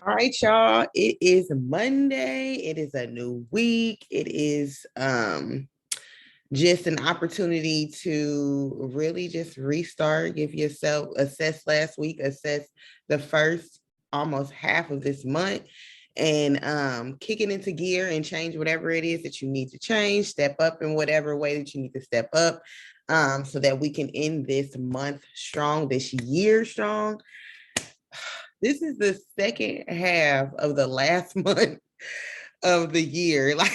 All right, y'all. It is Monday. It is a new week. It is just an opportunity to really just restart, give yourself assess last week, assess the first almost half of this month, and kick it into gear and change whatever it is that you need to change, step up in whatever way that you need to step up, so that we can end this month strong, this year strong. This is the second half of the last month of the year. Like,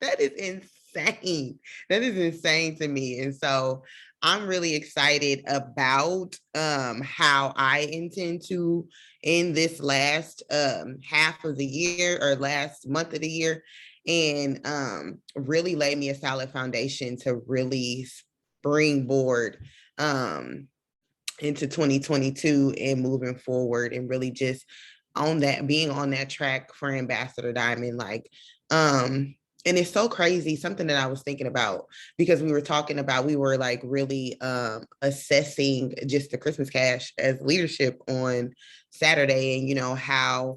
that is insane. That is insane to me. And so I'm really excited about how I intend to end this last half of the year or last month of the year, and really lay me a solid foundation to really springboard into 2022 and moving forward, and really just on that, being on that track for Ambassador Diamond. Like, and it's so crazy, something that I was thinking about, because we were talking about, we were like really assessing just the Christmas cash as leadership on Saturday, and how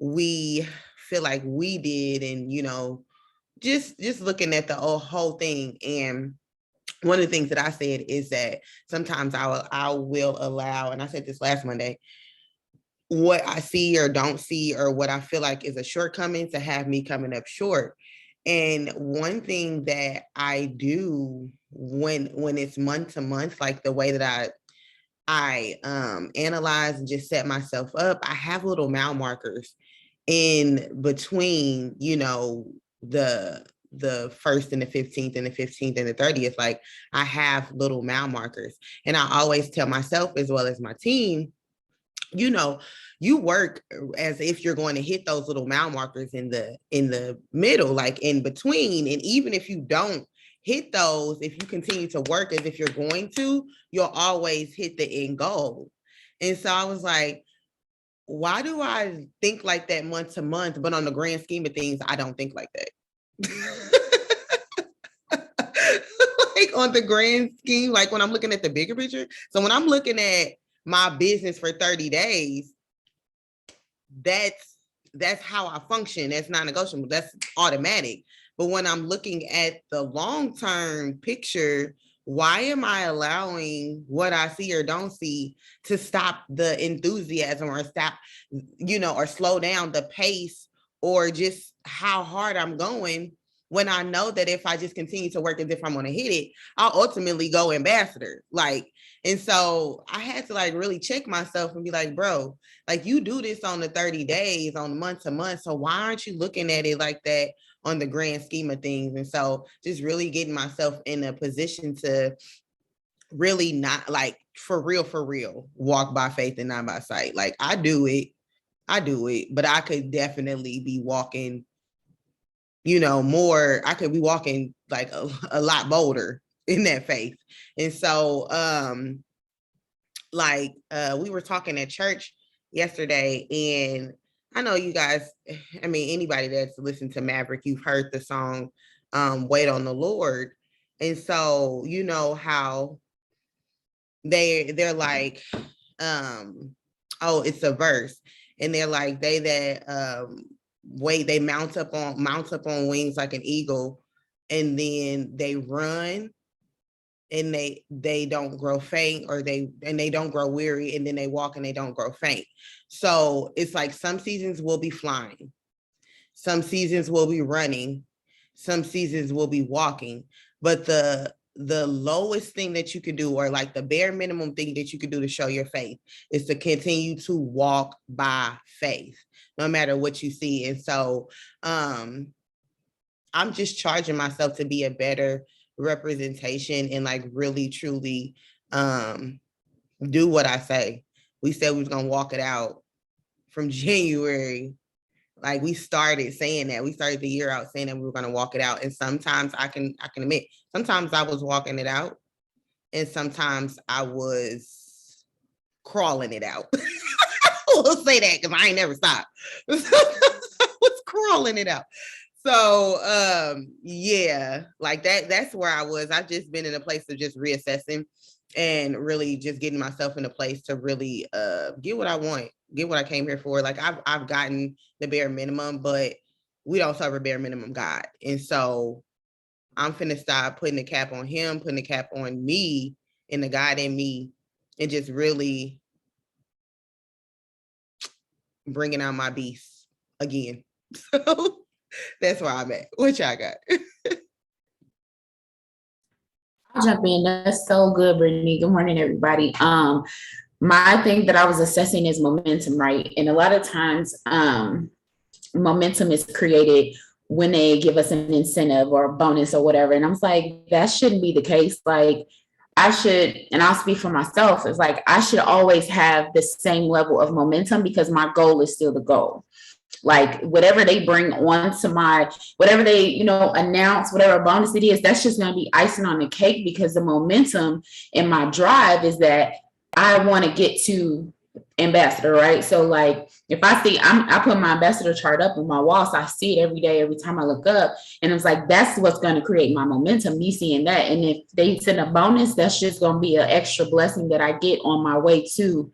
we feel like we did, and just looking at the whole thing. And one of the things that I said is that sometimes I will allow, and I said this last Monday, what I see or don't see, or what I feel like is a shortcoming, to have me coming up short. And one thing that I do when it's month to month, like the way that I analyze and just set myself up, I have little mile markers in between, the first and the 15th and the 15th and the 30th. Like, I have little mile markers, and I always tell myself, as well as my team, you know you work as if you're going to hit those little mile markers in the middle, like in between. And even if you don't hit those, if you continue to work as if you're going to, you'll always hit the end goal. And so I was like, why do I think like that month to month, but on the grand scheme of things, I don't think like that. Like, on the grand scheme, like when I'm looking at the bigger picture. So when I'm looking at my business for 30 days, that's how I function. That's non-negotiable. That's automatic. But when I'm looking at the long-term picture, why am I allowing what I see or don't see to stop the enthusiasm, or stop, or slow down the pace, or just how hard I'm going, when I know that if I just continue to work as if I'm going to hit it, I'll ultimately go ambassador. Like, and so I had to like really check myself and be like, bro, like, you do this on the 30 days, on month to month. So why aren't you looking at it like that on the grand scheme of things? And so just really getting myself in a position to really, not like, for real, walk by faith and not by sight. Like, I do it, but I could definitely be walking, more. I could be walking like a lot bolder in that faith. And so, we were talking at church yesterday, and I know you guys, I mean, anybody that's listened to Maverick, you've heard the song, Wait on the Lord. And so, you know how they're like, oh, it's a verse, and they're like, they that wait, they mount up on wings like an eagle, and then they run, and they don't grow faint, or they don't grow weary, and then they walk and they don't grow faint. So it's like, some seasons will be flying, some seasons will be running, some seasons will be walking. But the lowest thing that you could do, or like the bare minimum thing that you could do to show your faith, is to continue to walk by faith, no matter what you see. And so I'm just charging myself to be a better representation, and like really truly do what I say. We said we was gonna walk it out from January. Like, we started saying that. We started the year out saying that we were gonna walk it out. And sometimes I can admit, sometimes I was walking it out, and sometimes I was crawling it out. We'll say that, because I ain't never stopped. I was crawling it out. So yeah, like that's where I was. I've just been in a place of just reassessing, and really just getting myself in a place to really get what I want, get what I came here for. Like I've gotten the bare minimum, but we don't serve a bare minimum God. And so I'm finna stop putting the cap on him, putting the cap on me and the God in me, and just really bringing out my beast again. So that's where I'm at. What y'all got? I'll jump in. That's so good, Brittany. Good morning, everybody. My thing that I was assessing is momentum, right? And a lot of times, momentum is created when they give us an incentive or a bonus or whatever. And I'm like, that shouldn't be the case. Like, I should, and I'll speak for myself, it's like I should always have the same level of momentum because my goal is still the goal. Like whatever they bring on to my, whatever they, announce, whatever bonus it is, that's just going to be icing on the cake because the momentum in my drive is that I want to get to ambassador, right? So like if I see, I put my ambassador chart up on my wall, so I see it every day, every time I look up, and it's like that's what's going to create my momentum, me seeing that. And if they send a bonus, that's just going to be an extra blessing that I get on my way to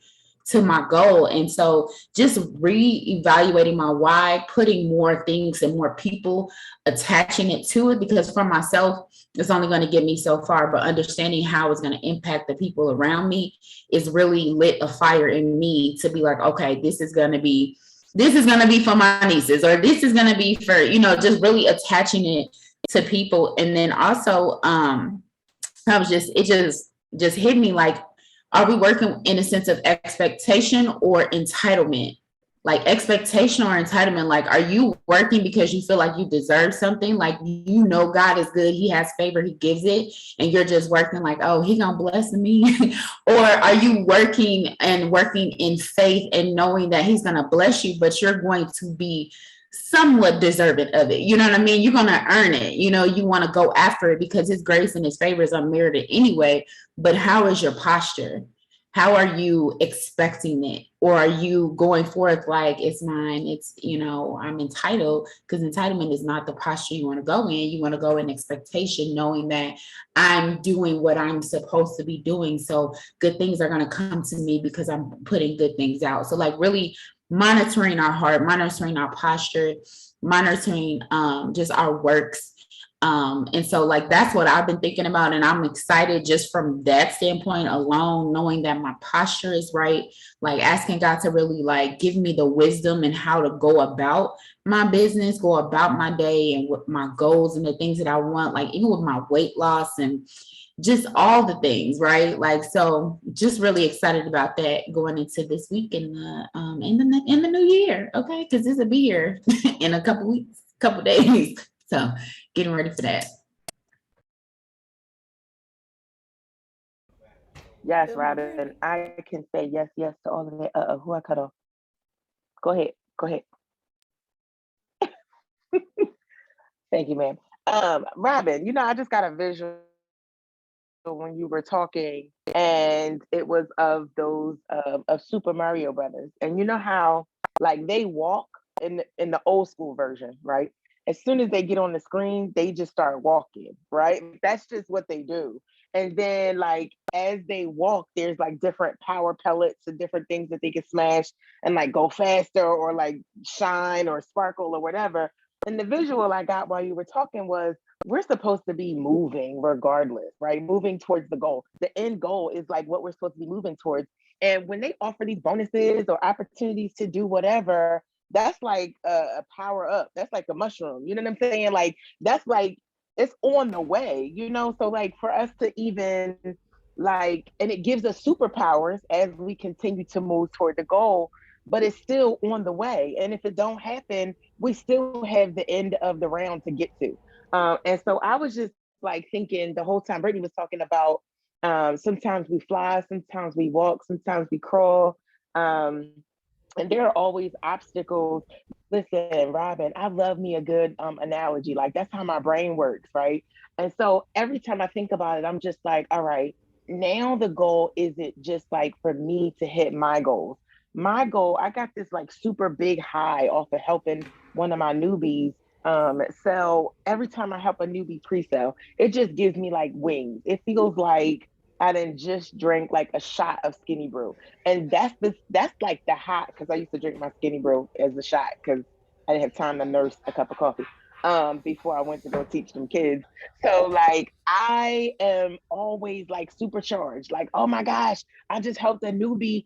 my goal. And so just reevaluating my why, putting more things and more people, attaching it to it, because for myself, it's only going to get me so far, but understanding how it's going to impact the people around me is really lit a fire in me to be like, okay, this is going to be for my nieces, or this is going to be for, just really attaching it to people. And then also, it just hit me like, are we working in a sense of expectation or entitlement? Like expectation or entitlement, like are you working because you feel like you deserve something? Like, God is good, he has favor, he gives it, and you're just working like, oh, he gonna bless me. Or are you working in faith and knowing that he's gonna bless you, but you're going to be somewhat deserving of it? You know what I mean? You're gonna earn it. You want to go after it because his grace and his favor is unmerited anyway. But how is your posture? How are you expecting it? Or are you going forth like it's mine, it's, I'm entitled? Because entitlement is not the posture you want to go in. You want to go in expectation, knowing that I'm doing what I'm supposed to be doing. So good things are going to come to me because I'm putting good things out. So like really monitoring our heart, monitoring our posture, monitoring just our works. And so like that's what I've been thinking about, and I'm excited just from that standpoint alone, knowing that my posture is right, like asking God to really like give me the wisdom and how to go about my business, go about my day, and with my goals and the things that I want, like even with my weight loss and just all the things, right? Like, so just really excited about that going into this week and in the new year, okay? Because this will be here in a couple weeks, couple days. So getting ready for that. Yes, Robin, I can say yes to all of it. Who I cut off? Go ahead. Thank you, ma'am. Robin, I just got a visual when you were talking, and it was of those of Super Mario Brothers, and you know how like they walk in the old school version, right? As soon as they get on the screen, they just start walking, right? That's just what they do. And then like as they walk, there's like different power pellets and different things that they can smash and like go faster or like shine or sparkle or whatever. And the visual I got while you were talking was we're supposed to be moving regardless, right? Moving towards the goal. The end goal is like what we're supposed to be moving towards. And when they offer these bonuses or opportunities to do whatever, that's like a power up. That's like a mushroom. You know what I'm saying? Like that's like it's on the way. So like for us to even like, and it gives us superpowers as we continue to move toward the goal, but it's still on the way. And if it don't happen, we still have the end of the round to get to. And so I was just like thinking the whole time Brittany was talking about sometimes we fly, sometimes we walk, sometimes we crawl. And there are always obstacles. Listen, Robin, I love me a good analogy. Like that's how my brain works, right? And so every time I think about it, I'm just like, all right, now the goal isn't just like for me to hit my goals. My goal, I got this like super big high off of helping one of my newbies sell. Every time I help a newbie pre-sale, it just gives me like wings. It feels like I didn't just drink like a shot of Skinny Brew. And that's like the hot, because I used to drink my Skinny Brew as a shot because I didn't have time to nurse a cup of coffee before I went to go teach them kids. So like I am always like supercharged. Like, oh my gosh, I just helped a newbie,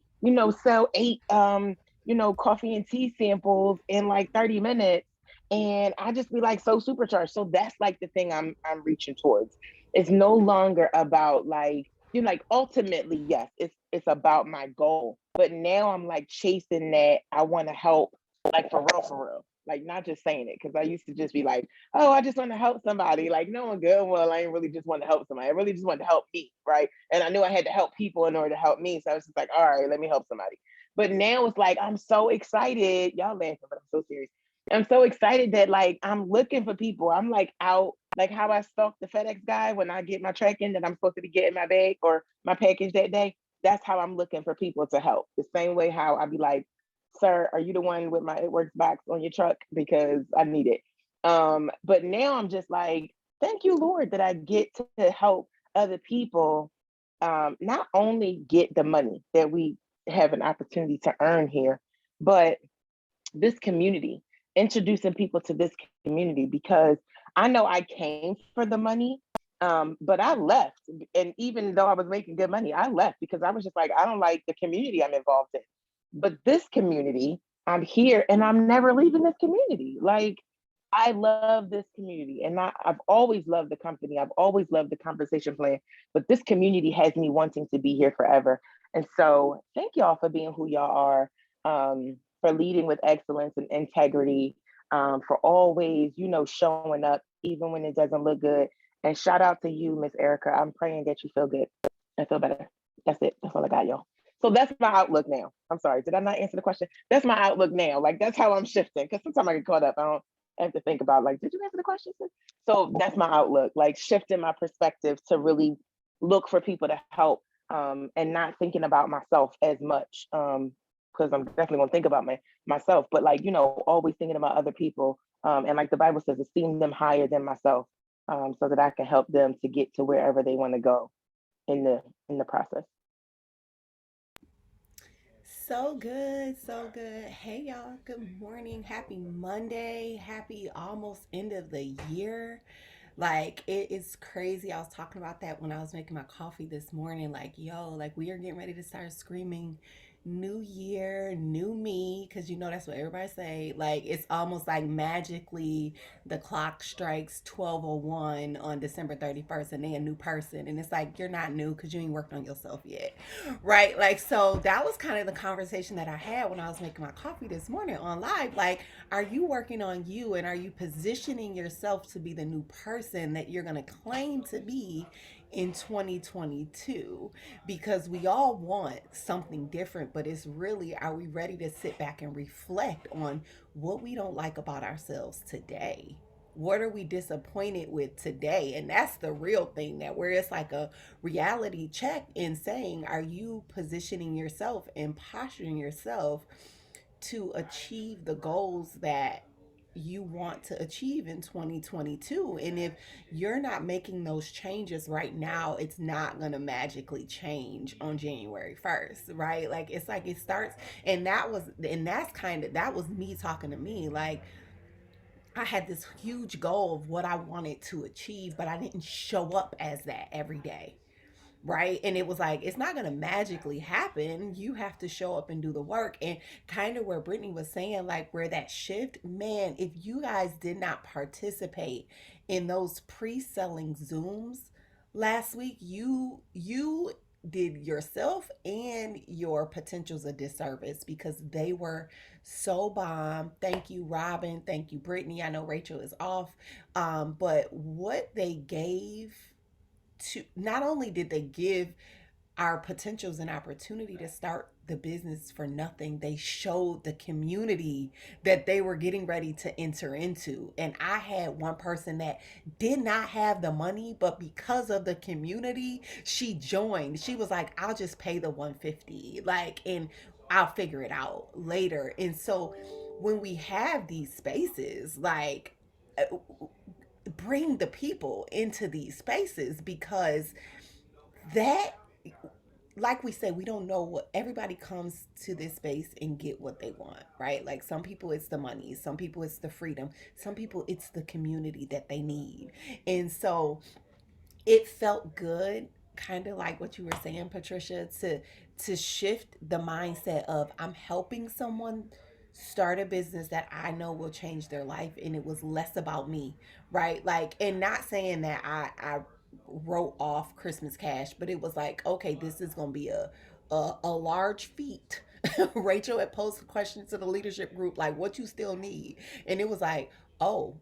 sell 8 coffee and tea samples in like 30 minutes. And I just be like so supercharged. So that's like the thing I'm reaching towards. It's no longer about like, like ultimately, yes, it's about my goal. But now I'm like chasing that. I want to help, like for real. Like not just saying it, because I used to just be like, oh, I just want to help somebody. Like knowing good well, I ain't really just want to help somebody. I really just wanted to help me, right? And I knew I had to help people in order to help me. So I was just like, all right, let me help somebody. But now it's like I'm so excited. Y'all laughing, but I'm so serious. I'm so excited that like I'm looking for people. I'm like out, like how I stalk the FedEx guy when I get my tracking that I'm supposed to be getting my bag or my package that day. That's how I'm looking for people to help. The same way how I'd be like, sir, are you the one with my It Works box on your truck? Because I need it. But now I'm just like, thank you, Lord, that I get to help other people not only get the money that we have an opportunity to earn here, but this community, introducing people to this community, because I know I came for the money, but I left. And even though I was making good money, I left because I was just like, I don't like the community I'm involved in. But this community, I'm here and I'm never leaving this community. Like, I love this community and I've always loved the company. I've always loved the conversation plan, but this community has me wanting to be here forever. And so thank y'all for being who y'all are. For leading with excellence and integrity, for always, showing up even when it doesn't look good. And shout out to you, Miss Erica. I'm praying that you feel good and feel better. That's it. That's all I got, y'all. So that's my outlook now. I'm sorry, did I not answer the question? That's my outlook now. Like that's how I'm shifting. Because sometimes I get caught up. I don't have to think about like, did you answer the question? So that's my outlook. Like shifting my perspective to really look for people to help, and not thinking about myself as much. Because I'm definitely gonna think about myself, but like, always thinking about other people. And like the Bible says, esteem them higher than myself, so that I can help them to get to wherever they want to go in the process. So good, so good. Hey y'all, good morning. Happy Monday. Happy almost end of the year. Like it is crazy. I was talking about that when I was making my coffee this morning. Like, yo, like we are getting ready to start screaming new year, new me, because that's what everybody say. Like it's almost like magically the clock strikes 12:01 on December 31st and they a new person. And it's like you're not new because you ain't worked on yourself yet. Right? Like so that was kind of the conversation that I had when I was making my coffee this morning on live. Like, are you working on you and are you positioning yourself to be the new person that you're gonna claim to be in 2022, because we all want something different, but it's really, are we ready to sit back and reflect on what we don't like about ourselves today? What are we disappointed with today? And that's the real thing, that where it's like a reality check in saying, are you positioning yourself and posturing yourself to achieve the goals that you want to achieve in 2022? And if you're not making those changes right now, it's not going to magically change on January 1st, right? Like it's like it starts, and that was me talking to me. Like I had this huge goal of what I wanted to achieve, but I didn't show up as that every day, right? And it was like, it's not going to magically happen. You have to show up and do the work. And kind of where Brittany was saying, like, where that shift, man, if you guys did not participate in those pre-selling Zooms last week, you did yourself and your potentials a disservice, because they were so bomb. Thank you, Robin. Thank you, Brittany. I know Rachel is off. But what they gave to, not only did they give our potentials an opportunity to start the business for nothing, they showed the community that they were getting ready to enter into. And I had one person that did not have the money, but because of the community, she joined. She was like, I'll just pay the 150, like, and I'll figure it out later. And so when we have these spaces, like, bring the people into these spaces, because that like we said, we don't know what everybody comes to this space and get what they want, right? Like some people it's the money, some people it's the freedom, some people it's the community that they need. And so it felt good, kind of like what you were saying, Patricia, to shift the mindset of I'm helping someone start a business that I know will change their life, and it was less about me, right? Like, and not saying that I wrote off Christmas Cash, but it was like, okay, this is gonna be a large feat. Rachel had posted questions to the leadership group, like, what you still need, and it was like, oh,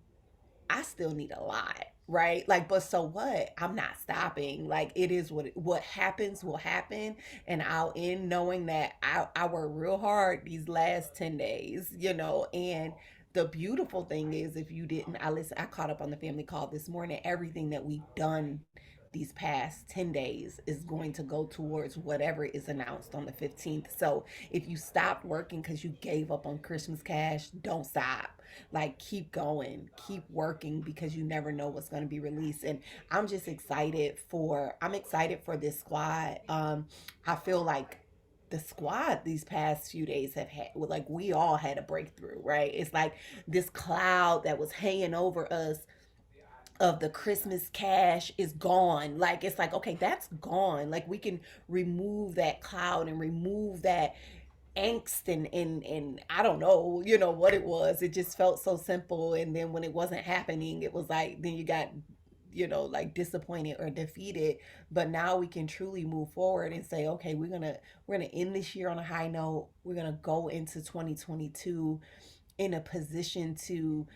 I still need a lot, right? Like, but so what? I'm not stopping. Like, it is what happens will happen, and I'll end knowing that I worked real hard these last 10 days, And the beautiful thing is, if you didn't, I caught up on the family call this morning. Everything that we've done these past 10 days is going to go towards whatever is announced on the 15th. So if you stopped working because you gave up on Christmas Cash, don't stop. Like, keep going, keep working, because you never know what's going to be released. And I'm excited for this squad. I feel like the squad these past few days have had, like, we all had a breakthrough, right? It's like this cloud that was hanging over us of the Christmas cash is gone. Like, it's like, okay, that's gone. Like, we can remove that cloud and remove that angst and I don't know, what it was. It just felt so simple. And then when it wasn't happening, it was like, then you got, like disappointed or defeated. But now we can truly move forward and say, okay, we're gonna end this year on a high note. We're gonna go into 2022 in a position to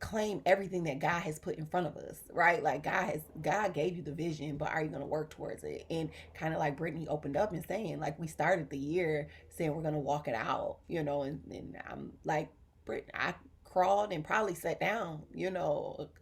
claim everything that God has put in front of us, right? Like, God gave you the vision, but are you going to work towards it? And kind of like Brittany opened up and saying, like, we started the year saying we're going to walk it out, and I'm like, Britt, I crawled and probably sat down,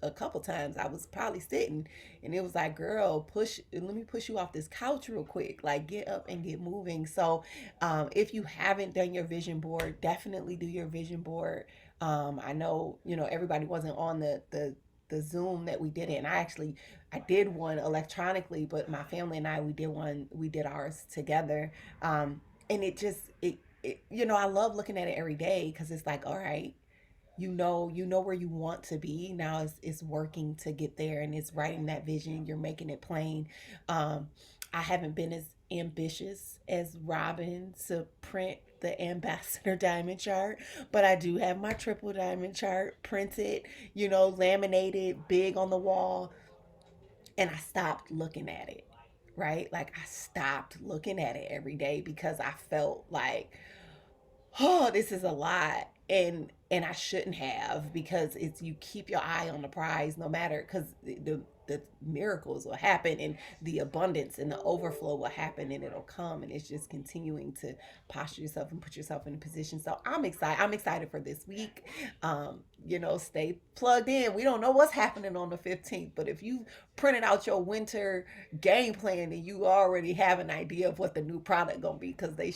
a couple times. I was probably sitting, and it was like, girl, let me push you off this couch real quick, like, get up and get moving. So if you haven't done your vision board, definitely do your vision board. I know, everybody wasn't on the Zoom that we did it. And I did one electronically, but my family and we did ours together. And I love looking at it every day, because it's like, all right, you know where you want to be. Now it's working to get there, and it's writing that vision. You're making it plain. I haven't been as ambitious as Robin to print the ambassador diamond chart, but I do have my triple diamond chart printed, laminated big on the wall. And I stopped looking at it, right? Like, I stopped looking at it every day, because I felt like, oh, this is a lot. And I shouldn't have, because it's, you keep your eye on the prize, no matter, because the miracles will happen, and the abundance and the overflow will happen, and it'll come. And it's just continuing to posture yourself and put yourself in a position. So I'm excited for this week. Stay plugged in. We don't know what's happening on the 15th, but if you printed out your winter game plan, and you already have an idea of what the new product gonna be, because they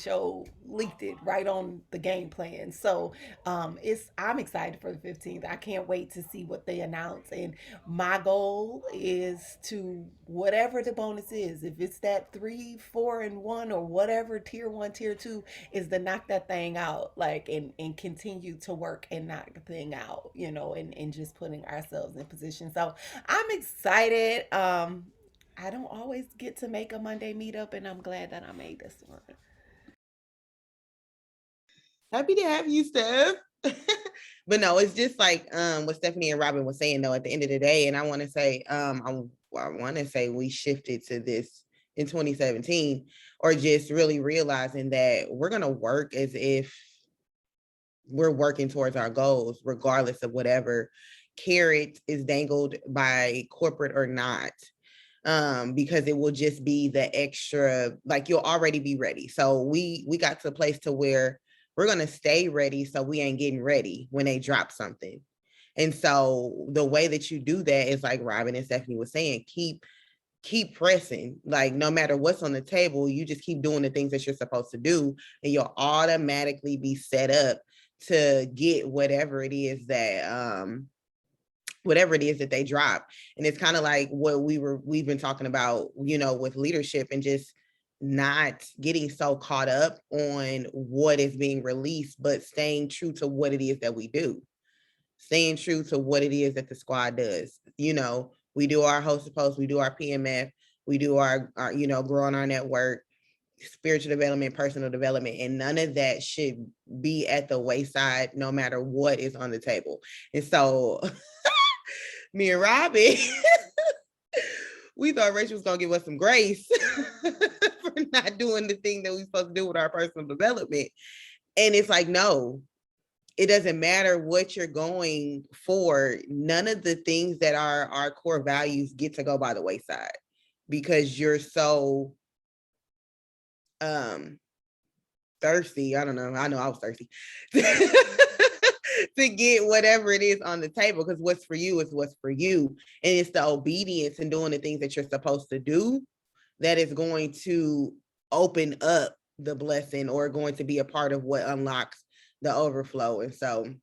leaked it right on the game plan. So I'm excited for the 15th. I can't wait to see what they announce. And my goal is to, whatever the bonus is, if it's that 3, 4, and 1, or whatever, tier 1, tier 2, is to knock that thing out, like, and continue to work and knock the thing out, and just putting ourselves in position. So I'm excited. I don't always get to make a Monday meetup, and I'm glad that I made this one. Happy to have you, Steph. But no, it's just like what Stephanie and Robin was saying, though, at the end of the day. And I want to say, I want to say we shifted to this in 2017, or just really realizing that we're going to work as if we're working towards our goals, regardless of whatever carrot is dangled by corporate or not. Because it will just be the extra, like, you'll already be ready. So we got to a place to where we're going to stay ready, so we ain't getting ready when they drop something. And so the way that you do that is, like Robin and Stephanie was saying, keep pressing. Like, no matter what's on the table, you just keep doing the things that you're supposed to do, and you'll automatically be set up to get whatever it is that they drop. And it's kind of like what we've been talking about, with leadership, and just not getting so caught up on what is being released, but staying true to what it is that we do, staying true to what it is that the squad does. You know, we do our host of posts, we do our PMF, we do our you know, growing our network, spiritual development, personal development, and none of that should be at the wayside no matter what is on the table. And so me and Robin, we thought Rachel was gonna give us some grace for not doing the thing that we're supposed to do with our personal development. And it's like, no, it doesn't matter what you're going for. None of the things that are our core values get to go by the wayside because you're so thirsty. I don't know. I know I was thirsty to get whatever it is on the table, because what's for you is what's for you. And it's the obedience and doing the things that you're supposed to do that is going to open up the blessing or going to be a part of what unlocks the overflow. And so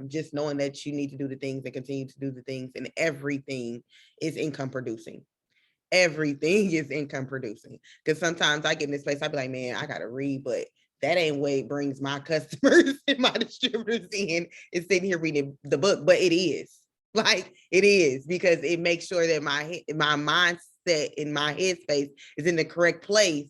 just knowing that you need to do the things and continue to do the things, and everything is income producing. Everything is income producing. Because sometimes I get in this place, I be like, man, I gotta read, but that ain't what brings my customers and my distributors in, is sitting here reading the book. But it is, like, it is, because it makes sure that my mindset in my headspace is in the correct place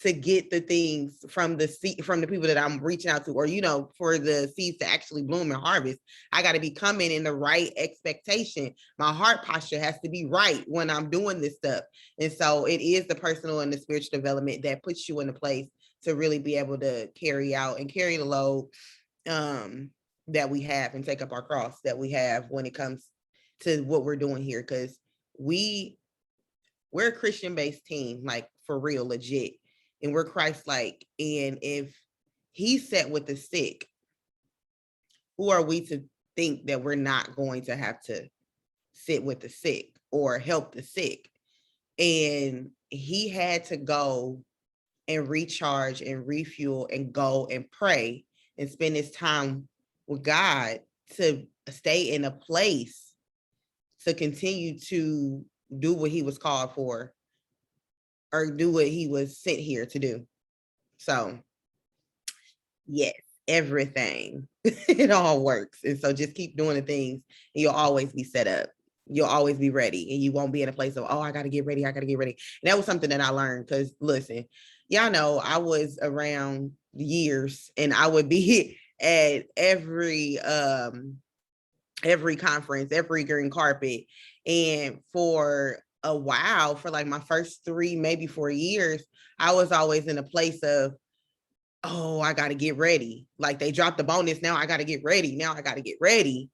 to get the things from the people that I'm reaching out to, or, you know, for the seeds to actually bloom and harvest. I got to be coming in the right expectation. My heart posture has to be right when I'm doing this stuff. And so it is the personal and the spiritual development that puts you in a place to really be able to carry out and carry the load that we have, and take up our cross that we have when it comes to what we're doing here. Because we're a Christian-based team, like, for real, legit. And we're Christ-like. And if he sat with the sick, who are we to think that we're not going to have to sit with the sick or help the sick? And he had to go and recharge and refuel and go and pray and spend his time with God to stay in a place to continue to do what he was called for, or do what he was sent here to do. So yes, everything, it all works. And so just keep doing the things, and you'll always be set up. You'll always be ready, and you won't be in a place of, oh, I got to get ready. I got to get ready. And that was something that I learned, because listen, y'all know I was around years, and I would be at every conference, every green carpet. And for a while, for like my first 3, maybe 4 years, I was always in a place of, oh, I got to get ready. Like, they dropped the bonus. Now I got to get ready. Now I got to get ready.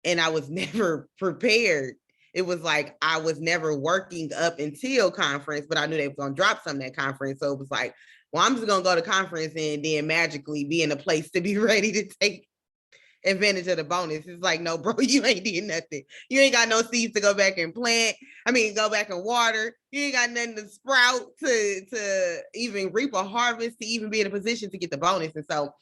And I was never prepared. It was like I was never working up until conference, but I knew they were going to drop something at conference. So it was like, well, I'm just going to go to conference and then magically be in a place to be ready to take advantage of the bonus. It's like, no, bro, you ain't did nothing. You ain't got no seeds to go back and plant. I mean, go back and water. You ain't got nothing to sprout to even reap a harvest, to even be in a position to get the bonus. And so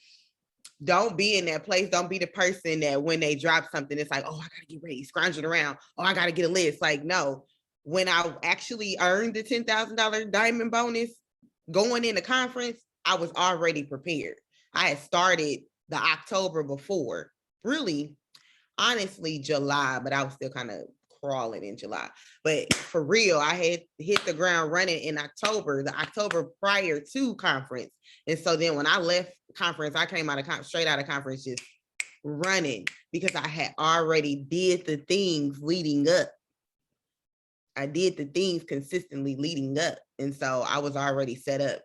don't be in that place. Don't be the person that when they drop something, it's like, oh, I got to get ready, scrounging around. Oh, I got to get a list. Like, no, when I actually earned the $10,000 diamond bonus going into conference, I was already prepared. I had started the October before, really, honestly, July, but I was still kind of crawling in July. But for real, I had hit the ground running in October, the October prior to conference. And so then when I left conference, I came out of straight out of conference just running, because I had already did the things leading up. I did the things consistently leading up. And so I was already set up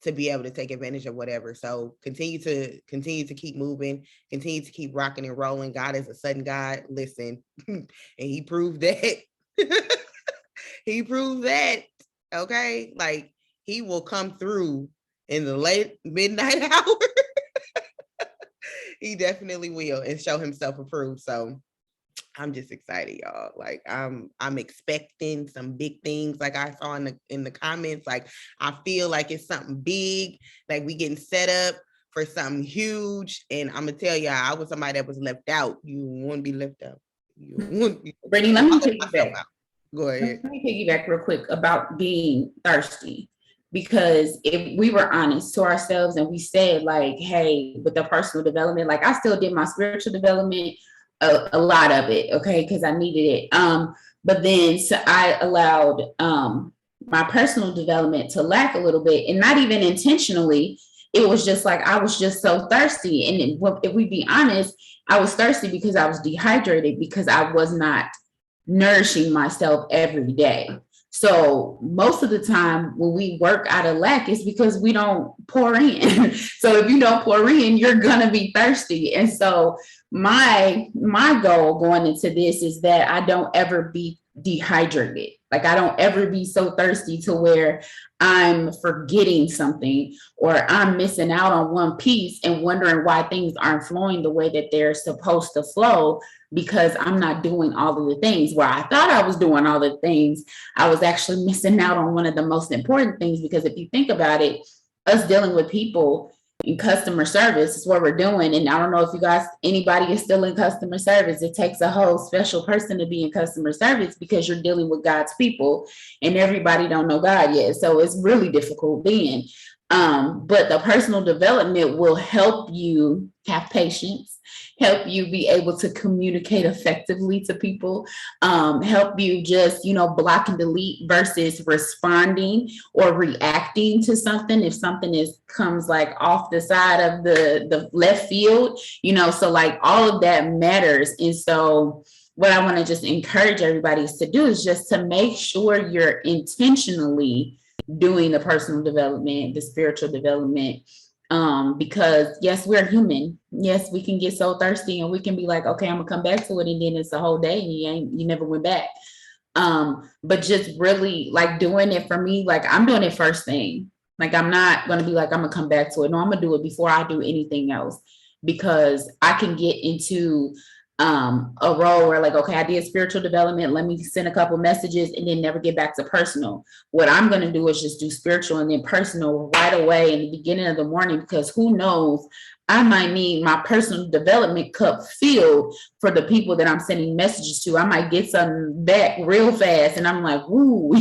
to be able to take advantage of whatever. So continue to keep moving, continue to keep rocking and rolling. God is a sudden God. Listen, and he proved that. He proved that. Okay. Like, he will come through in the late midnight hour. He definitely will, and show himself approved. So I'm just excited, y'all. Like, I'm expecting some big things, like I saw in the comments. Like, I feel like it's something big, like we getting set up for something huge. And I'm gonna tell y'all, I was somebody that was left out. You want to be left out. You want Brittany, let me take you back. Go ahead. Let me piggyback real quick about being thirsty. Because if we were honest to ourselves and we said like, hey, with the personal development, like I still did my spiritual development, a lot of it, okay, because I needed it. But then so I allowed my personal development to lack a little bit, and not even intentionally. It was just like I was just so thirsty. And if we be honest, I was thirsty because I was dehydrated because I was not nourishing myself every day. So most of the time when we work out of lack, it's because we don't pour in. So if you don't pour in, you're gonna be thirsty. And so my goal going into this is that I don't ever be dehydrated. Like I don't ever be so thirsty to where I'm forgetting something or I'm missing out on one piece and wondering why things aren't flowing the way that they're supposed to flow because I'm not doing all of the things where I thought I was doing all the things. I was actually missing out on one of the most important things, because if you think about it, us dealing with people in customer service is what we're doing. And I don't know if you guys, anybody is still in customer service. It takes a whole special person to be in customer service because you're dealing with God's people and everybody don't know God yet. So it's really difficult then. But the personal development will help you have patience, help you be able to communicate effectively to people, help you just, block and delete versus responding or reacting to something. If something comes like off the side of the left field, so like all of that matters. And so what I want to just encourage everybody to do is just to make sure you're intentionally doing the personal development, the spiritual development, because yes, we're human. Yes, we can get so thirsty and we can be like, okay, I'm gonna come back to it, and then it's a whole day and you never went back. But just really like doing it for me, like I'm doing it first thing. Like I'm not gonna be like I'm gonna come back to it. No, I'm gonna do it before I do anything else, because I can get into a role where like, okay, I did spiritual development, let me send a couple messages and then never get back to personal. What I'm going to do is just do spiritual and then personal right away in the beginning of the morning, because who knows, I might need my personal development cup filled for the people that I'm sending messages to. I might get some back real fast and I'm like, woo,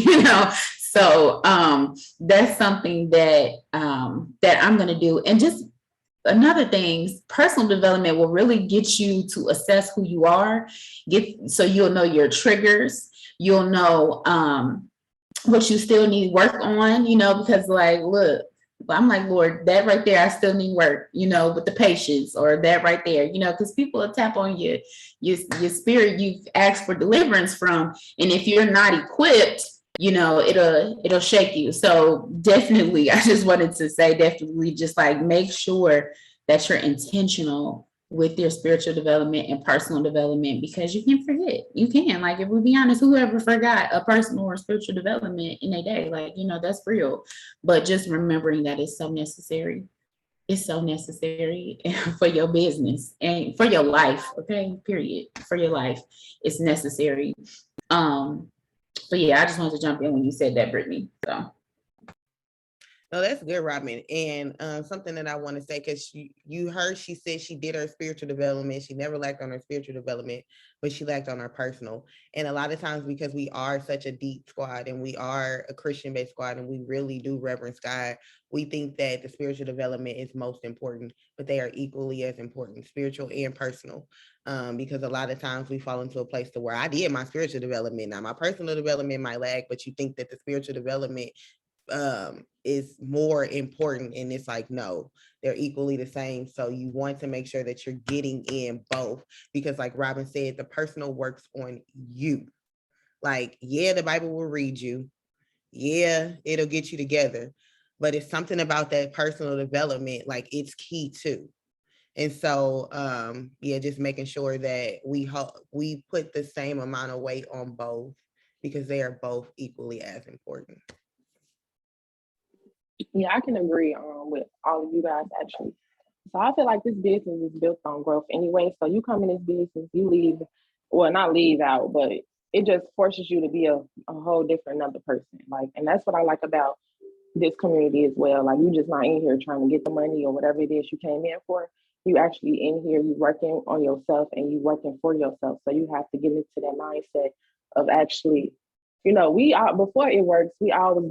so that's something that that I'm going to do. And just another thing, personal development will really get you to assess who you are, so you'll know your triggers, you'll know what you still need work on, because like, look, I'm like, Lord, that right there, I still need work, with the patience, or that right there, because people will tap on your spirit you've asked for deliverance from. And if you're not equipped, it'll shake you. So definitely, I just wanted to say, definitely just like make sure that you're intentional with your spiritual development and personal development, because you can forget. You can, like, if we be honest, whoever forgot a personal or spiritual development in a day, like, that's real. But just remembering that it's so necessary. It's so necessary for your business and for your life. Okay, period. For your life, it's necessary. So yeah, I just wanted to jump in when you said that, Brittany. So. No, that's good, Robin. And something that I want to say, because you heard she said she did her spiritual development. She never lacked on her spiritual development, but she lacked on her personal. And a lot of times, because we are such a deep squad and we are a Christian-based squad and we really do reverence God, we think that the spiritual development is most important, but they are equally as important, spiritual and personal. Because a lot of times we fall into a place to where I did my spiritual development. Now my personal development might lag, but you think that the spiritual development is more important, and it's like, no, they're equally the same. So you want to make sure that you're getting in both, because like Robin said, the personal works on you. Like, yeah, the Bible will read you, yeah, it'll get you together, but it's something about that personal development, like it's key too. And so yeah, just making sure that we put the same amount of weight on both, because they are both equally as important. Yeah, I can agree with all of you guys actually. So I feel like this business is built on growth anyway. So you come in this business, you leave, well, not leave out, but it just forces you to be a whole different another person. Like, and that's what I like about this community as well. Like, you just not in here trying to get the money or whatever it is you came in for. You actually in here, you working on yourself and you working for yourself. So you have to get into that mindset of actually You know, we are before it works, we always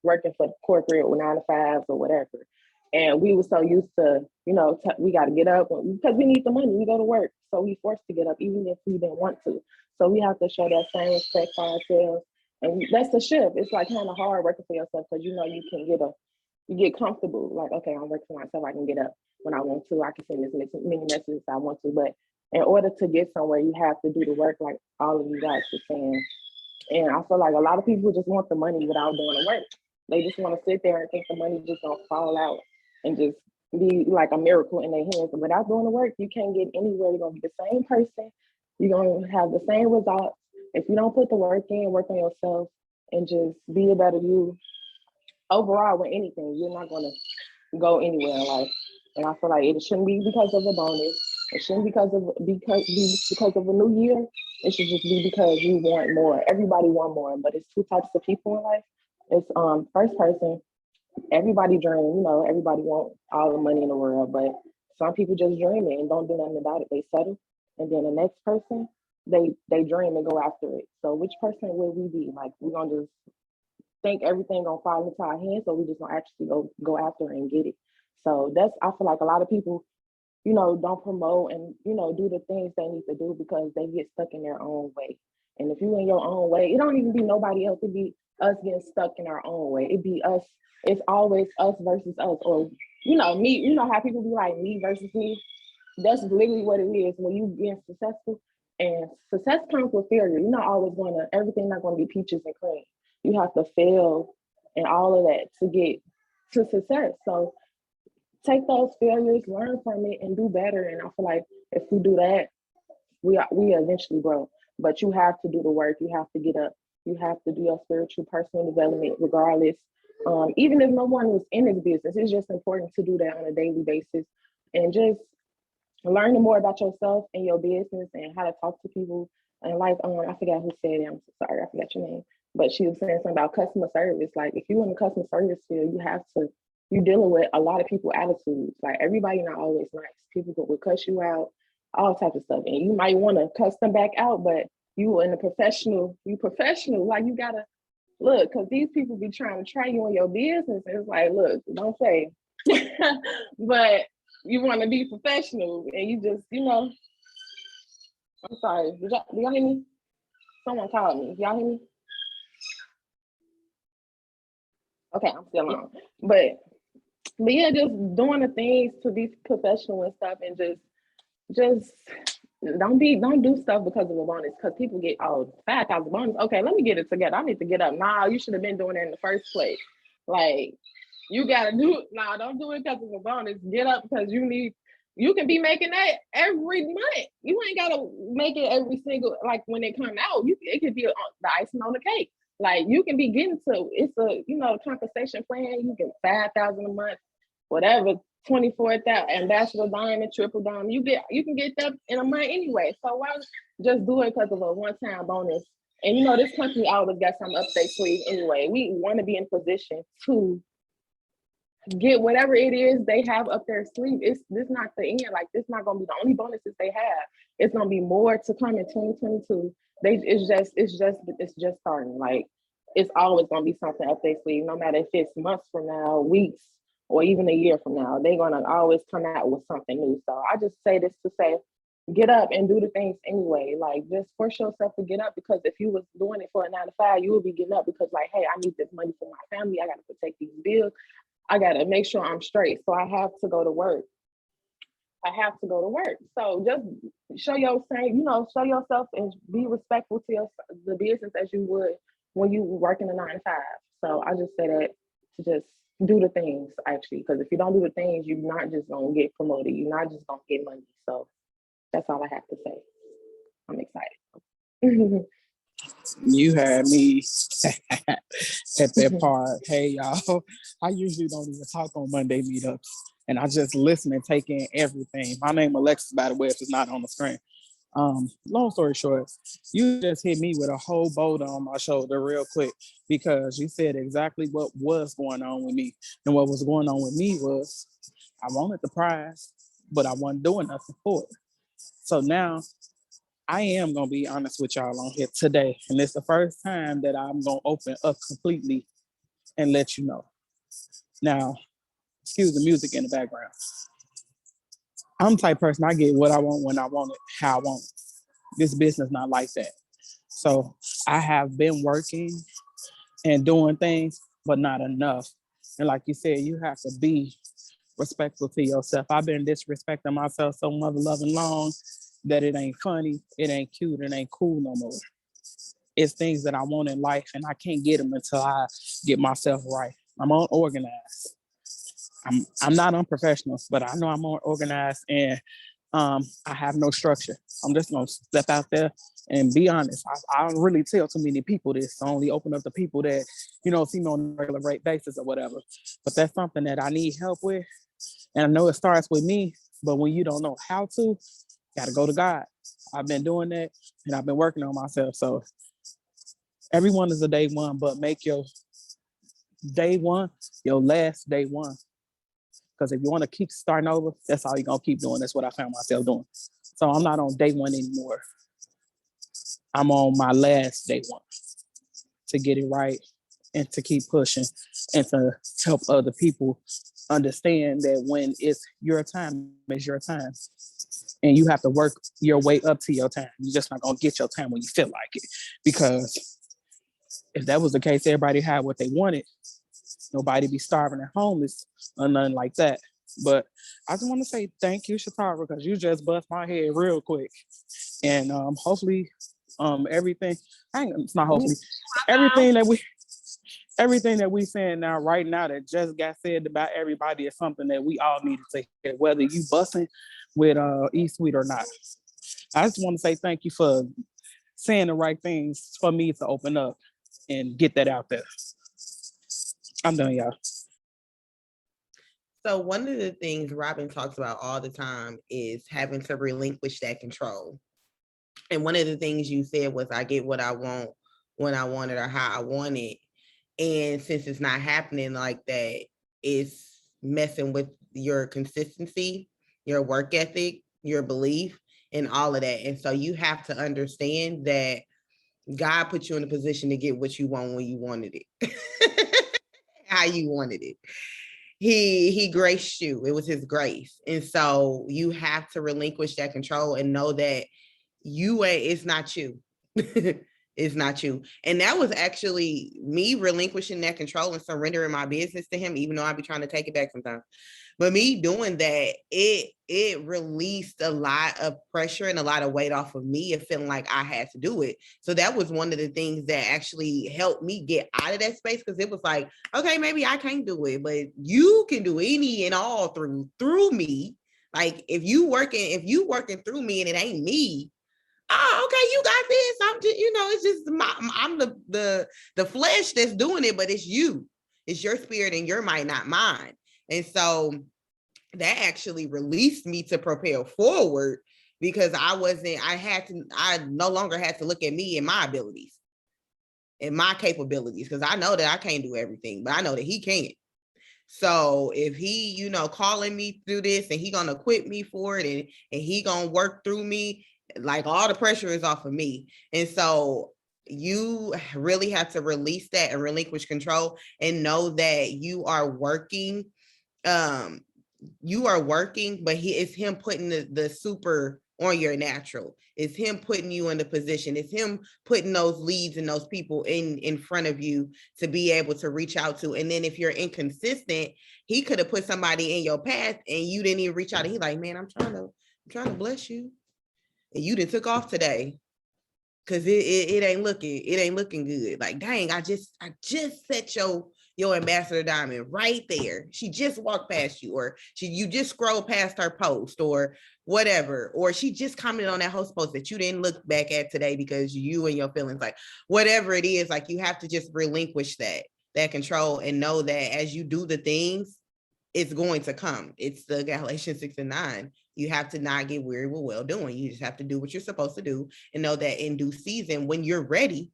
working for corporate or 9 to 5s or whatever. And we were so used to, you know, we got to get up because we need the money. We go to work, so we forced to get up even if we didn't want to. So we have to show that same respect for ourselves, and that's the shift. It's like kind of hard working for yourself because you know you can you get comfortable. Like, okay, I'm working for myself. I can get up when I want to. I can send as many messages I want to. But in order to get somewhere, you have to do the work, like all of you guys were saying. And I feel like a lot of people just want the money without doing the work. They just want to sit there and think the money just gonna fall out and just be like a miracle in their hands. But without doing the work, you can't get anywhere. You're gonna be the same person. You're gonna have the same results. If you don't put the work in, work on yourself, and just be a better you overall with anything, you're not gonna go anywhere in life. And I feel like it shouldn't be because of a bonus. It shouldn't be because of a new year. It should just be because you want more. Everybody want more, but it's two types of people in life. It's first person. Everybody dream, you know, everybody want all the money in the world, but some people just dream it and don't do nothing about it. They settle. And then the next person, they dream and go after it. So which person will we be? Like, we're gonna just think everything gonna fall into our hands, so we just gonna actually go after it and get it. So that's, I feel like a lot of people, you know, don't promote and, you know, do the things they need to do because they get stuck in their own way. And if you in your own way, it don't even be nobody else. It be us getting stuck in our own way. It be us. It's always us versus us, or, you know, me. You know how people be like me versus me. That's literally what it is when you get successful. And success comes with failure. You're not always everything not gonna be peaches and cream. You have to fail and all of that to get to success. So take those failures, learn from it, and do better. And I feel like if we do that, we eventually grow. But you have to do the work. You have to get up. You have to do your spiritual personal development, regardless. Even if no one was in this business, it's just important to do that on a daily basis and just learning more about yourself and your business and how to talk to people. And like, I forgot who said it. I'm so sorry, I forgot your name. But she was saying something about customer service. Like, if you're in the customer service field, you're dealing with a lot of people attitudes. Like, everybody not always nice. People will cuss you out, all types of stuff. And you might want to cuss them back out, but you professional, like you gotta look, because these people be trying to try you in your business. And it's like, look, don't say. But you want to be professional and you just, you know, I'm sorry. Do y'all hear me? Someone called me. Y'all hear me? Okay, I'm still on. But yeah, just doing the things to be professional and stuff, and just don't do stuff because of a bonus, because people get 5,000 bonus. Okay, let me get it together. I need to get up. Nah, you should have been doing it in the first place. Like, you gotta do it. Nah, don't do it because of a bonus. Get up because you can be making that every month. You ain't gotta make it every single, like when it come out, it could be the icing on the cake. Like, you can be getting to, it's a, you know, compensation plan. You get 5,000 a month, whatever, 24,000, ambassador diamond, triple diamond. You can get that in a month anyway. So why just do it because of a one-time bonus? And you know, this company always got some up their sleeve anyway. We want to be in position to get whatever it is they have up their sleeve. This not the end. Like, this not gonna be the only bonuses they have. It's gonna be more to come in 2022. It's just starting. Like, it's always gonna be something up their sleeve, no matter if it's months from now, weeks, or even a year from now. They're gonna always come out with something new. So I just say this to say, get up and do the things anyway. Like, just force yourself to get up, because if you was doing it for a 9 to 5, you would be getting up because, like, hey, I need this money for my family. I gotta protect these bills. I gotta make sure I'm straight. So I have to go to work. So just show yourself and be respectful to the business as you would when you work in a 9 to 5. So I just say that to just do the things, actually, because if you don't do the things, you're not just gonna get promoted. You're not just gonna get money. So that's all I have to say. I'm excited. You had me at that part. Hey, y'all, I usually don't even talk on Monday meetups, and I just listen and take in everything. My name Alexis, by the way, if it's not on the screen. Long story short, you just hit me with a whole boulder on my shoulder real quick, because you said exactly what was going on with me. And what was going on with me was I wanted the prize, but I wasn't doing nothing for it. So now I am gonna be honest with y'all on here today, and it's the first time that I'm gonna open up completely and let you know. Now, excuse the music in the background. I'm the type of person, I get what I want when I want it, how I want it. This business not like that. So I have been working and doing things, but not enough. And like you said, you have to be respectful to yourself. I've been disrespecting myself so mother loving long that it ain't funny, it ain't cute, it ain't cool no more. It's things that I want in life, and I can't get them until I get myself right. I'm unorganized. I'm not unprofessional, but I know I'm unorganized, and I have no structure. I'm just gonna step out there and be honest. I don't really tell too many people this. I only open up to people that, see me on a regular rate basis or whatever. But that's something that I need help with. And I know it starts with me, but when you don't know how to, gotta go to God. I've been doing that and I've been working on myself. So everyone is a day one, but make your day one your last day one. Because if you want to keep starting over, that's all you're gonna keep doing. That's what I found myself doing. So I'm not on day one anymore. I'm on my last day one to get it right and to keep pushing and to help other people understand that when it's your time, it's your time. And you have to work your way up to your time. You're just not gonna get your time when you feel like it. Because if that was the case, everybody had what they wanted. Nobody be starving and homeless or nothing like that. But I just want to say thank you, Shatara, because you just bust my head real quick. And hopefully, everything. It's not hopefully. Everything that we saying now, right now, that just got said about everybody is something that we all needed to hear, whether you busting with E-Sweet or not. I just want to say thank you for saying the right things for me to open up and get that out there. I'm done, y'all. So one of the things Robin talks about all the time is having to relinquish that control. And one of the things you said was, I get what I want when I want it or how I want it. And since it's not happening like that, it's messing with your consistency, your work ethic, your belief, and all of that. And so you have to understand that God put you in a position to get what you want when you wanted it. How you wanted it. He graced you. It was his grace. And so you have to relinquish that control and know that it's not you. It's not you. And that was actually me relinquishing that control and surrendering my business to him, even though I be trying to take it back sometimes. But me doing that, it released a lot of pressure and a lot of weight off of me of feeling like I had to do it. So that was one of the things that actually helped me get out of that space, because it was like, okay, maybe I can't do it, but you can do any and all through me. Like if you working through me and it ain't me, oh, okay, you got this. I'm just, it's just I'm the flesh that's doing it, but it's you. It's your spirit and your might, not mine. And so that actually released me to propel forward, because I no longer had to look at me and my abilities and my capabilities, because I know that I can't do everything, but I know that he can. So if he, calling me through this and he gonna equip me for it and he gonna work through me, like all the pressure is off of me. And so you really have to release that and relinquish control and know that you are working. But it's him putting the super on your natural. It's him putting you in the position. It's him putting those leads and those people in front of you to be able to reach out to. And then if you're inconsistent, he could have put somebody in your path and you didn't even reach out. And he's like, man, I'm trying to bless you. And you done took off today because it ain't looking good. Like, dang, I just set your ambassador diamond right there. She just walked past you, or you just scrolled past her post or whatever, or she just commented on that host post that you didn't look back at today because you and your feelings, like whatever it is, like you have to just relinquish that control and know that as you do the things, it's going to come. It's the Galatians 6:9. You have to not get weary with well doing. You just have to do what you're supposed to do and know that in due season, when you're ready,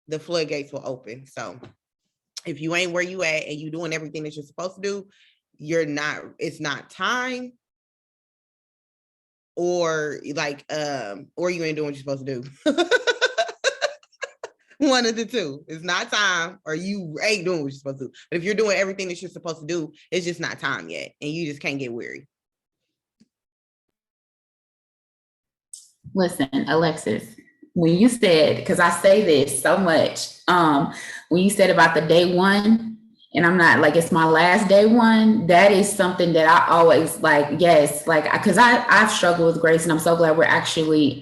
the floodgates will open. So if you ain't where you at and you doing everything that you're supposed to do, it's not time. or or you ain't doing what you're supposed to do. One of the two. It's not time, or you ain't doing what you're supposed to do. But if you're doing everything that you're supposed to do, it's just not time yet, and you just can't get weary. Listen, Alexis, when you said, because I say this so much, when you said about the day one, and I'm not like, it's my last day one, that is something that I always like, yes, like, because I've struggled with grace, and I'm so glad we're actually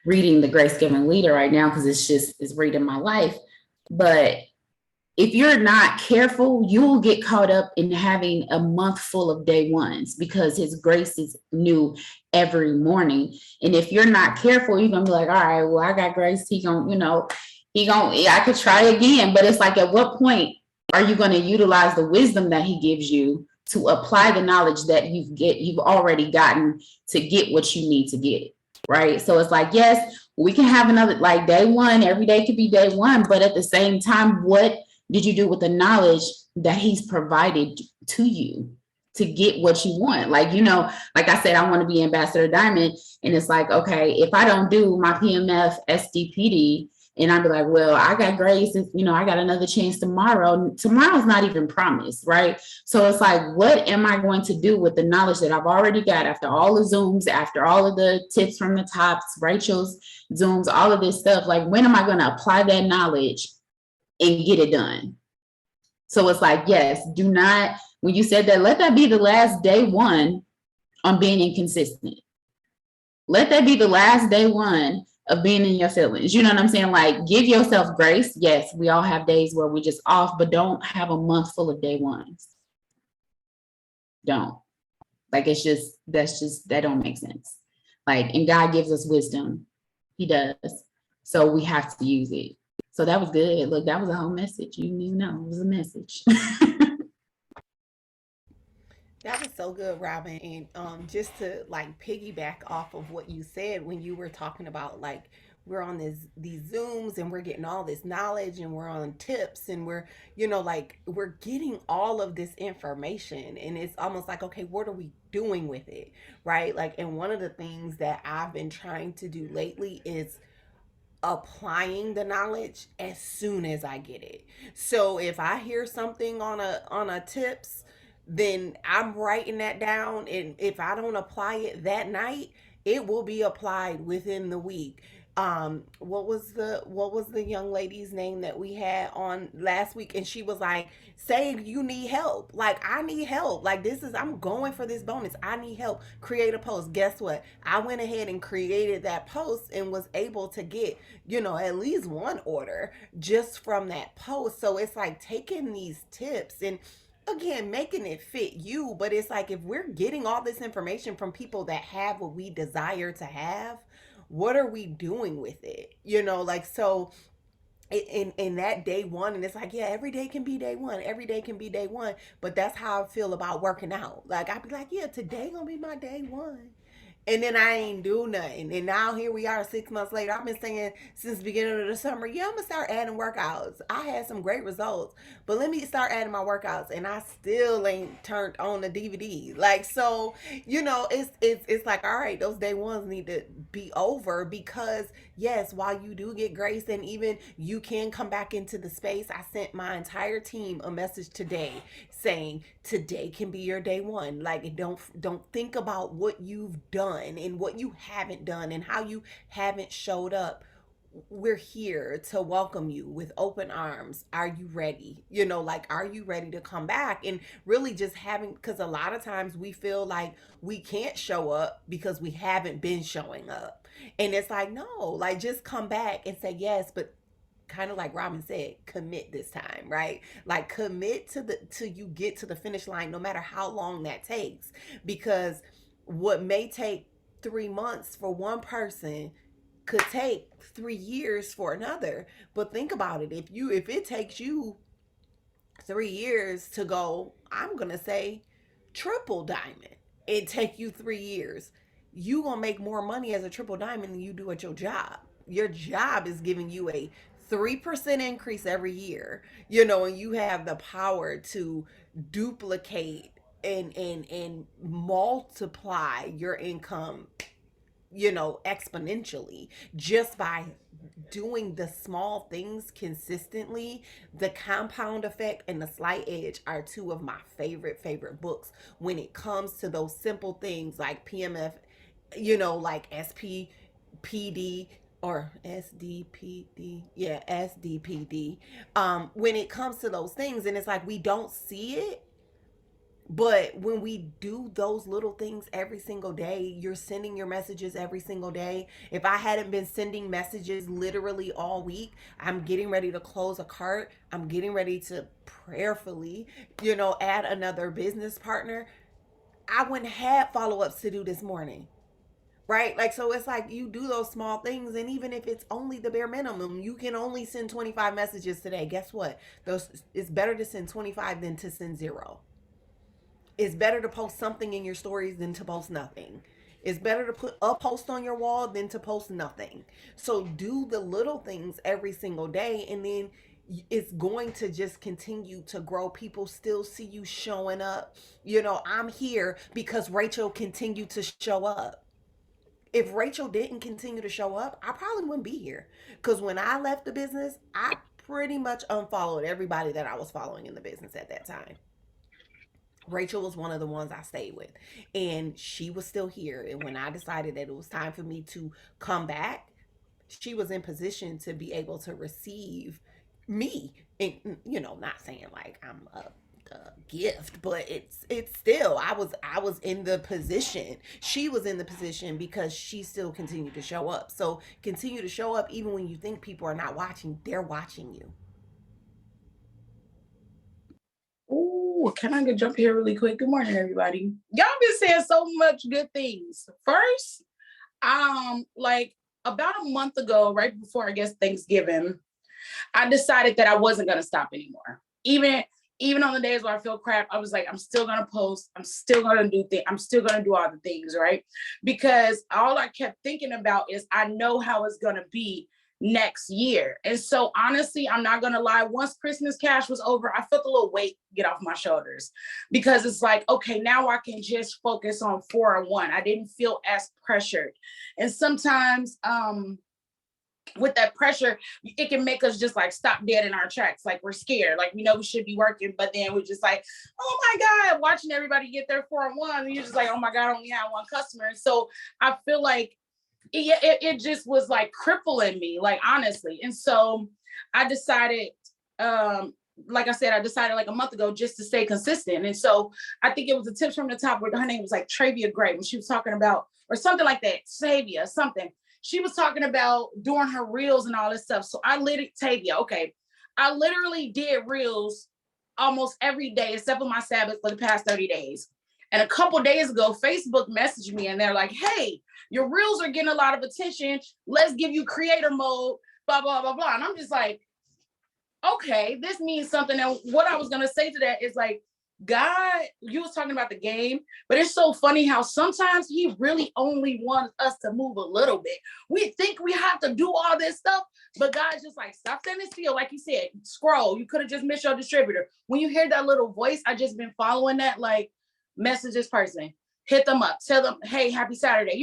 reading the Grace Giving Leader right now, because it's reading my life. But if you're not careful, you will get caught up in having a month full of day ones, because his grace is new every morning. And if you're not careful, you're gonna be like, all right, well, I got grace. I could try again. But it's like, at what point are you going to utilize the wisdom that he gives you to apply the knowledge that you've already gotten to get what you need to get? Right. So it's like, yes, we can have another, like, day one, every day could be day one. But at the same time, what did you do with the knowledge that he's provided to you to get what you want? Like, like I said, I want to be Ambassador Diamond. And it's like, okay, if I don't do my PMF SDPD, and I'd be like, well, I got grace, and I got another chance tomorrow. Tomorrow's not even promised, right? So it's like, what am I going to do with the knowledge that I've already got after all the Zooms, after all of the tips from the tops, Rachel's Zooms, all of this stuff? Like, when am I going to apply that knowledge and get it done? So it's like, yes, do not, when you said that, let that be the last day one on being inconsistent. Let that be the last day one of being in your feelings. You know what I'm saying? Like, give yourself grace. Yes, we all have days where we're just off, but don't have a month full of day ones. Don't. Like, that don't make sense. Like, and God gives us wisdom. He does. So we have to use it. So that was good. Look, that was a whole message. You didn't even know it was a message. That was so good, Robin. And just to like piggyback off of what you said when you were talking about, like, we're on these Zooms and we're getting all this knowledge and we're on tips and we're, like, we're getting all of this information, and it's almost like, okay, what are we doing with it? Right? Like, and one of the things that I've been trying to do lately is applying the knowledge as soon as I get it. So if I hear something on a tips, then I'm writing that down, and if I don't apply it that night, it will be applied within the week. What was the young lady's name that we had on last week? And she was like, say you need help. Like, I need help. Like, I'm going for this bonus. I need help. Create a post. Guess what? I went ahead and created that post and was able to get, at least one order just from that post. So it's like taking these tips and, again, making it fit you. But it's like, if we're getting all this information from people that have what we desire to have, what are we doing with it? Like, so in that day one, and it's like, yeah, every day can be day one, every day can be day one. But that's how I feel about working out. Like, I'd be like, yeah, today gonna be my day one, and then I ain't do nothing. And now here we are 6 months later. I've been saying since the beginning of the summer, yeah, I'm gonna start adding workouts. I had some great results, but let me start adding my workouts, and I still ain't turned on the DVD. Like, so, it's like, all right, those day ones need to be over, because yes, while you do get grace and even you can come back into the space, I sent my entire team a message today saying today can be your day one. Like, don't think about what you've done and what you haven't done and how you haven't showed up. We're here to welcome you with open arms. Are you ready? Like, are you ready to come back? And really just having, because a lot of times we feel like we can't show up because we haven't been showing up. And it's like, no, like, just come back and say yes, but kind of like Robin said, commit this time, right? Like, commit till you get to the finish line, no matter how long that takes. Because what may take 3 months for one person could take 3 years for another. But think about it. If it takes you 3 years to go, I'm gonna say triple diamond, it take you 3 years, you gonna make more money as a triple diamond than you do at your job. Your job is giving you a 3% increase every year, and you have the power to duplicate and multiply your income exponentially just by doing the small things consistently. The Compound Effect and The Slight Edge are two of my favorite books when it comes to those simple things like PMF, like SPPD or SDPD. Yeah, SDPD. When it comes to those things, and it's like we don't see it, but when we do those little things every single day, you're sending your messages every single day. If I hadn't been sending messages literally all week, I'm getting ready to close a cart. I'm getting ready to prayerfully, add another business partner. I wouldn't have follow ups to do this morning. Right? Like, so it's like you do those small things, and even if it's only the bare minimum, you can only send 25 messages today. Guess what? It's better to send 25 than to send zero. It's better to post something in your stories than to post nothing. It's better to put a post on your wall than to post nothing. So do the little things every single day, and then it's going to just continue to grow. People still see you showing up. I'm here because Rachel continued to show up. If Rachel didn't continue to show up, I probably wouldn't be here. Because when I left the business, I pretty much unfollowed everybody that I was following in the business at that time. Rachel was one of the ones I stayed with, and she was still here. And when I decided that it was time for me to come back, she was in position to be able to receive me. And not saying like I'm a gift, but it's still I was in the position. She was in the position because she still continued to show up. So continue to show up even when you think people are not watching. They're watching you. Oh, can I get jump here really quick? Good morning, everybody. Y'all been saying so much good things. First, like about a month ago, right before I guess Thanksgiving, I decided that I wasn't gonna stop anymore. Even on the days where I feel crap, I was like, I'm still gonna post. I'm still gonna do things. I'm still gonna do all the things, right? Because all I kept thinking about is I know how it's gonna be next year. And so honestly, I'm not gonna lie, once Christmas cash was over, I felt a little weight get off my shoulders, because it's like, okay, now I can just focus on 401. I didn't feel as pressured. And sometimes with that pressure, it can make us just like stop dead in our tracks. Like we're scared, like we know we should be working, but then we're just like, oh my God, watching everybody get their 401. And you're just like, oh my God, I only have one customer. And so I feel like it just was like crippling me, like honestly. And so I decided, like I said, I decided like a month ago just to stay consistent. And so I think it was the Tips from the Top where her name was like Travia Gray, when she was talking about, or something like that, Savia, something. She was talking about doing her reels and all this stuff. So I literally did reels almost every day except for my Sabbath for the past 30 days. And a couple days ago, Facebook messaged me and they're like, hey, your reels are getting a lot of attention. Let's give you creator mode, blah, blah, blah, blah. And I'm just like, okay, this means something. And what I was going to say to that is like, God, you was talking about the game, but it's so funny how sometimes he really only wants us to move a little bit. We think we have to do all this stuff, but God's just like, stop standing still. Like you said, scroll. You could have just missed your distributor. When you hear that little voice, I just been following that, like, message this person, hit them up, tell them, hey, happy Saturday.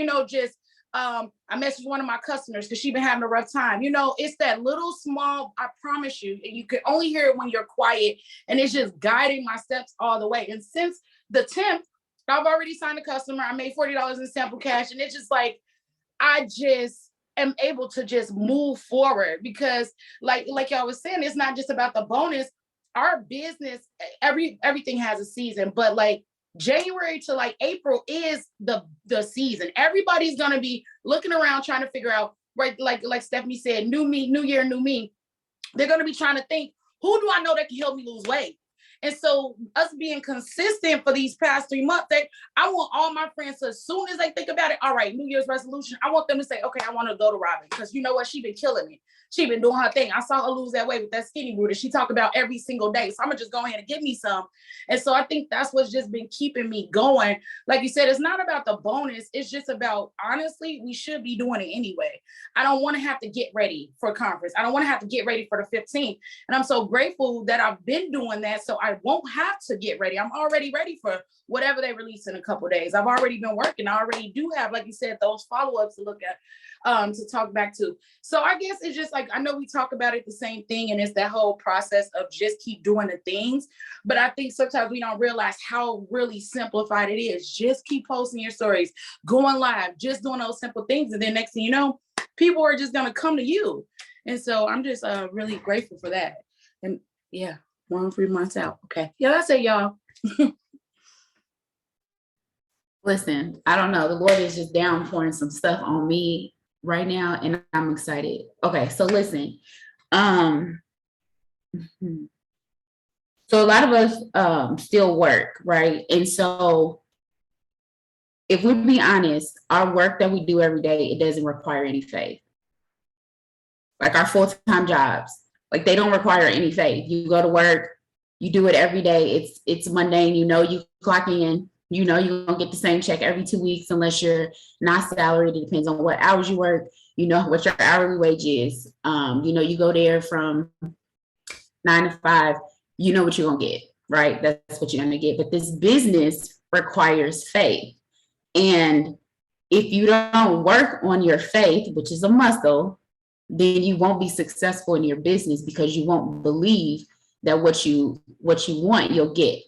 I messaged one of my customers because she's been having a rough time. It's that little small, I promise you, and you can only hear it when you're quiet, and it's just guiding my steps all the way. And since the 10th, I've already signed a customer. I made $40 in sample cash, and it's just like, I just am able to just move forward because like y'all was saying, it's not just about the bonus. Our business, everything has a season, but like January to like April is the season. Everybody's gonna be looking around trying to figure out, right? Like Stephanie said, new me, new year, new me. They're gonna be trying to think, who do I know that can help me lose weight? And so us being consistent for these past 3 months, I want all my friends to, as soon as they think about it, all right, New Year's resolution, I want them to say, okay, I want to go to Robin, because you know what? She been killing me. She been doing her thing. I saw her lose that weight with that skinny booty. She talked about every single day. So I'm gonna just go ahead and give me some. And so I think that's what's just been keeping me going. Like you said, it's not about the bonus. It's just about, honestly, we should be doing it anyway. I don't want to have to get ready for a conference. I don't want to have to get ready for the 15th. And I'm so grateful that I've been doing that. So I I won't have to get ready. I'm already ready for whatever they release in a couple days. I've already been working. I already do have, like you said, those follow-ups to look at, to talk back to. So I guess it's just like, I know we talk about it the same thing, and it's that whole process of just keep doing the things. But I think sometimes we don't realize how really simplified it is. Just keep posting your stories, going live, just doing those simple things. And then next thing you know, people are just going to come to you. And so I'm just really grateful for that. And yeah, 1 months out. Okay. Yeah, that's it, y'all. Listen, I don't know. The Lord is just downpouring some stuff on me right now, and I'm excited. Okay, so listen. So a lot of us still work, right? And so if we be honest, our work that we do every day, it doesn't require any faith. Like our full-time jobs, like they don't require any faith. You go to work, you do it every day. It's mundane. You know, you clock in, you know, you're gonna get the same check every 2 weeks unless you're not salaried. It depends on what hours you work. You know what your hourly wage is. You know, you go there from 9 to 5, you know what you're gonna get, right? That's what you're gonna get. But this business requires faith. And if you don't work on your faith, which is a muscle, then you won't be successful in your business because you won't believe that what you want, you'll get.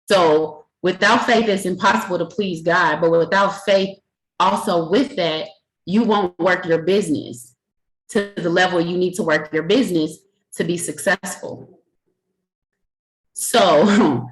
So without faith, it's impossible to please God. But without faith, also with that, you won't work your business to the level you need to work your business to be successful. So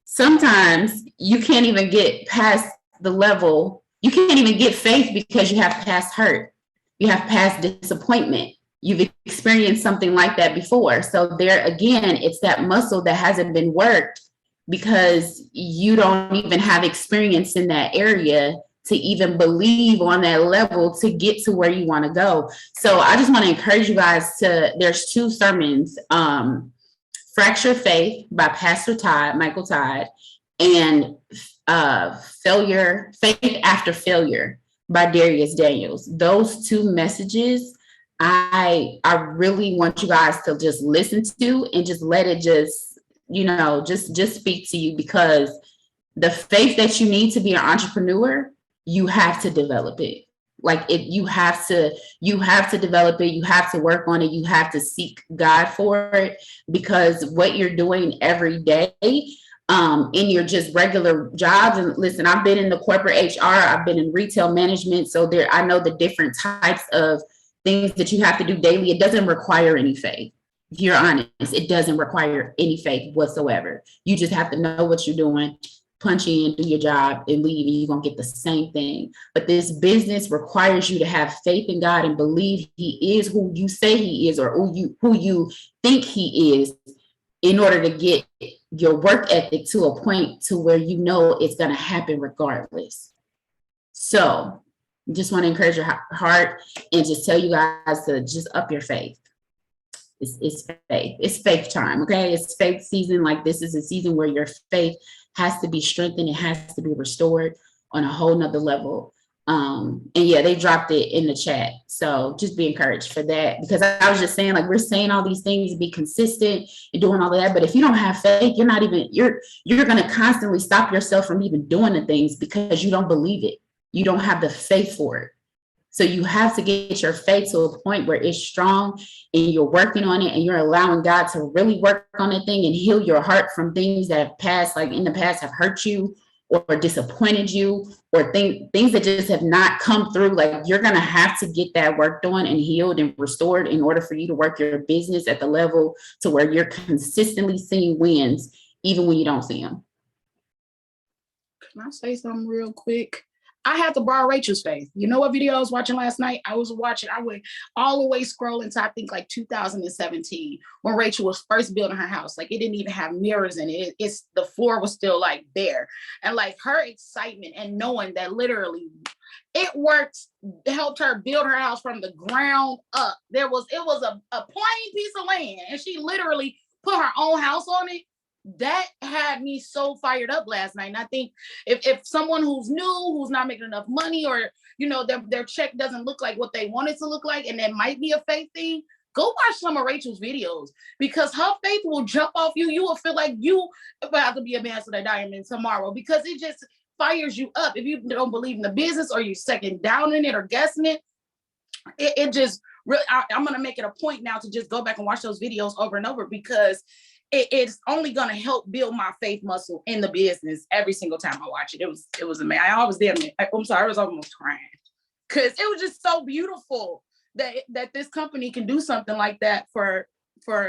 sometimes you can't even get past the level. You can't even get faith because you have past hurt. You have past disappointment. You've experienced something like that before. So there again, it's that muscle that hasn't been worked because you don't even have experience in that area to even believe on that level to get to where you want to go. So I just want to encourage you guys there's 2 sermons, Fracture Faith by Pastor Todd, Michael Todd, and Faith After Failure by Darius Daniels. Those 2 messages, I really want you guys to just listen to and just let it just, you know, just speak to you, because the faith that you need to be an entrepreneur, you have to develop it. Like you have to develop it. You have to work on it. You have to seek God for it, because what you're doing every day in your just regular jobs. And listen, I've been in the corporate HR, I've been in retail management. So I know the different types of things that you have to do daily. It doesn't require any faith. If you're honest, it doesn't require any faith whatsoever. You just have to know what you're doing, punch in, do your job, and leave, and you're going to get the same thing. But this business requires you to have faith in God and believe He is who you say He is, or who you think He is, in order to get your work ethic to a point to where you know it's going to happen regardless. So just want to encourage your heart and just tell you guys to just up your faith. It's faith. It's faith time, okay? It's faith season. Like, this is a season where your faith has to be strengthened. It has to be restored on a whole nother level. And yeah, they dropped it in the chat. So just be encouraged for that, because I was just saying, like, we're saying all these things, be consistent and doing all of that. But if you don't have faith, you're going to constantly stop yourself from even doing the things because you don't believe it. You don't have the faith for it. So you have to get your faith to a point where it's strong and you're working on it and you're allowing God to really work on that thing and heal your heart from things that have passed, like in the past, have hurt you or disappointed you, or things that just have not come through. Like, you're going to have to get that work done and healed and restored in order for you to work your business at the level to where you're consistently seeing wins, even when you don't see them. Can I say something real quick? I had to borrow Rachel's faith. You know what video I was watching last night? I went all the way scrolling to, I think, like 2017, when Rachel was first building her house. Like, it didn't even have mirrors in it. It's the floor was still like bare. And like, her excitement and knowing that literally it worked, helped her build her house from the ground up. It was a plain piece of land, and she literally put her own house on it. That had me so fired up last night. And I think if someone who's new, who's not making enough money, or, you know, their check doesn't look like what they want it to look like, and that might be a faith thing, go watch some of Rachel's videos, because her faith will jump off you. You will feel like you about to be a Master of Diamond tomorrow, because it just fires you up. If you don't believe in the business, or you're second down in it or guessing it, it just really, I'm going to make it a point now to just go back and watch those videos over and over, because it's only going to help build my faith muscle in the business every single time I watch it. It was amazing. I always did. I'm sorry, I was almost crying, because it was just so beautiful that this company can do something like that for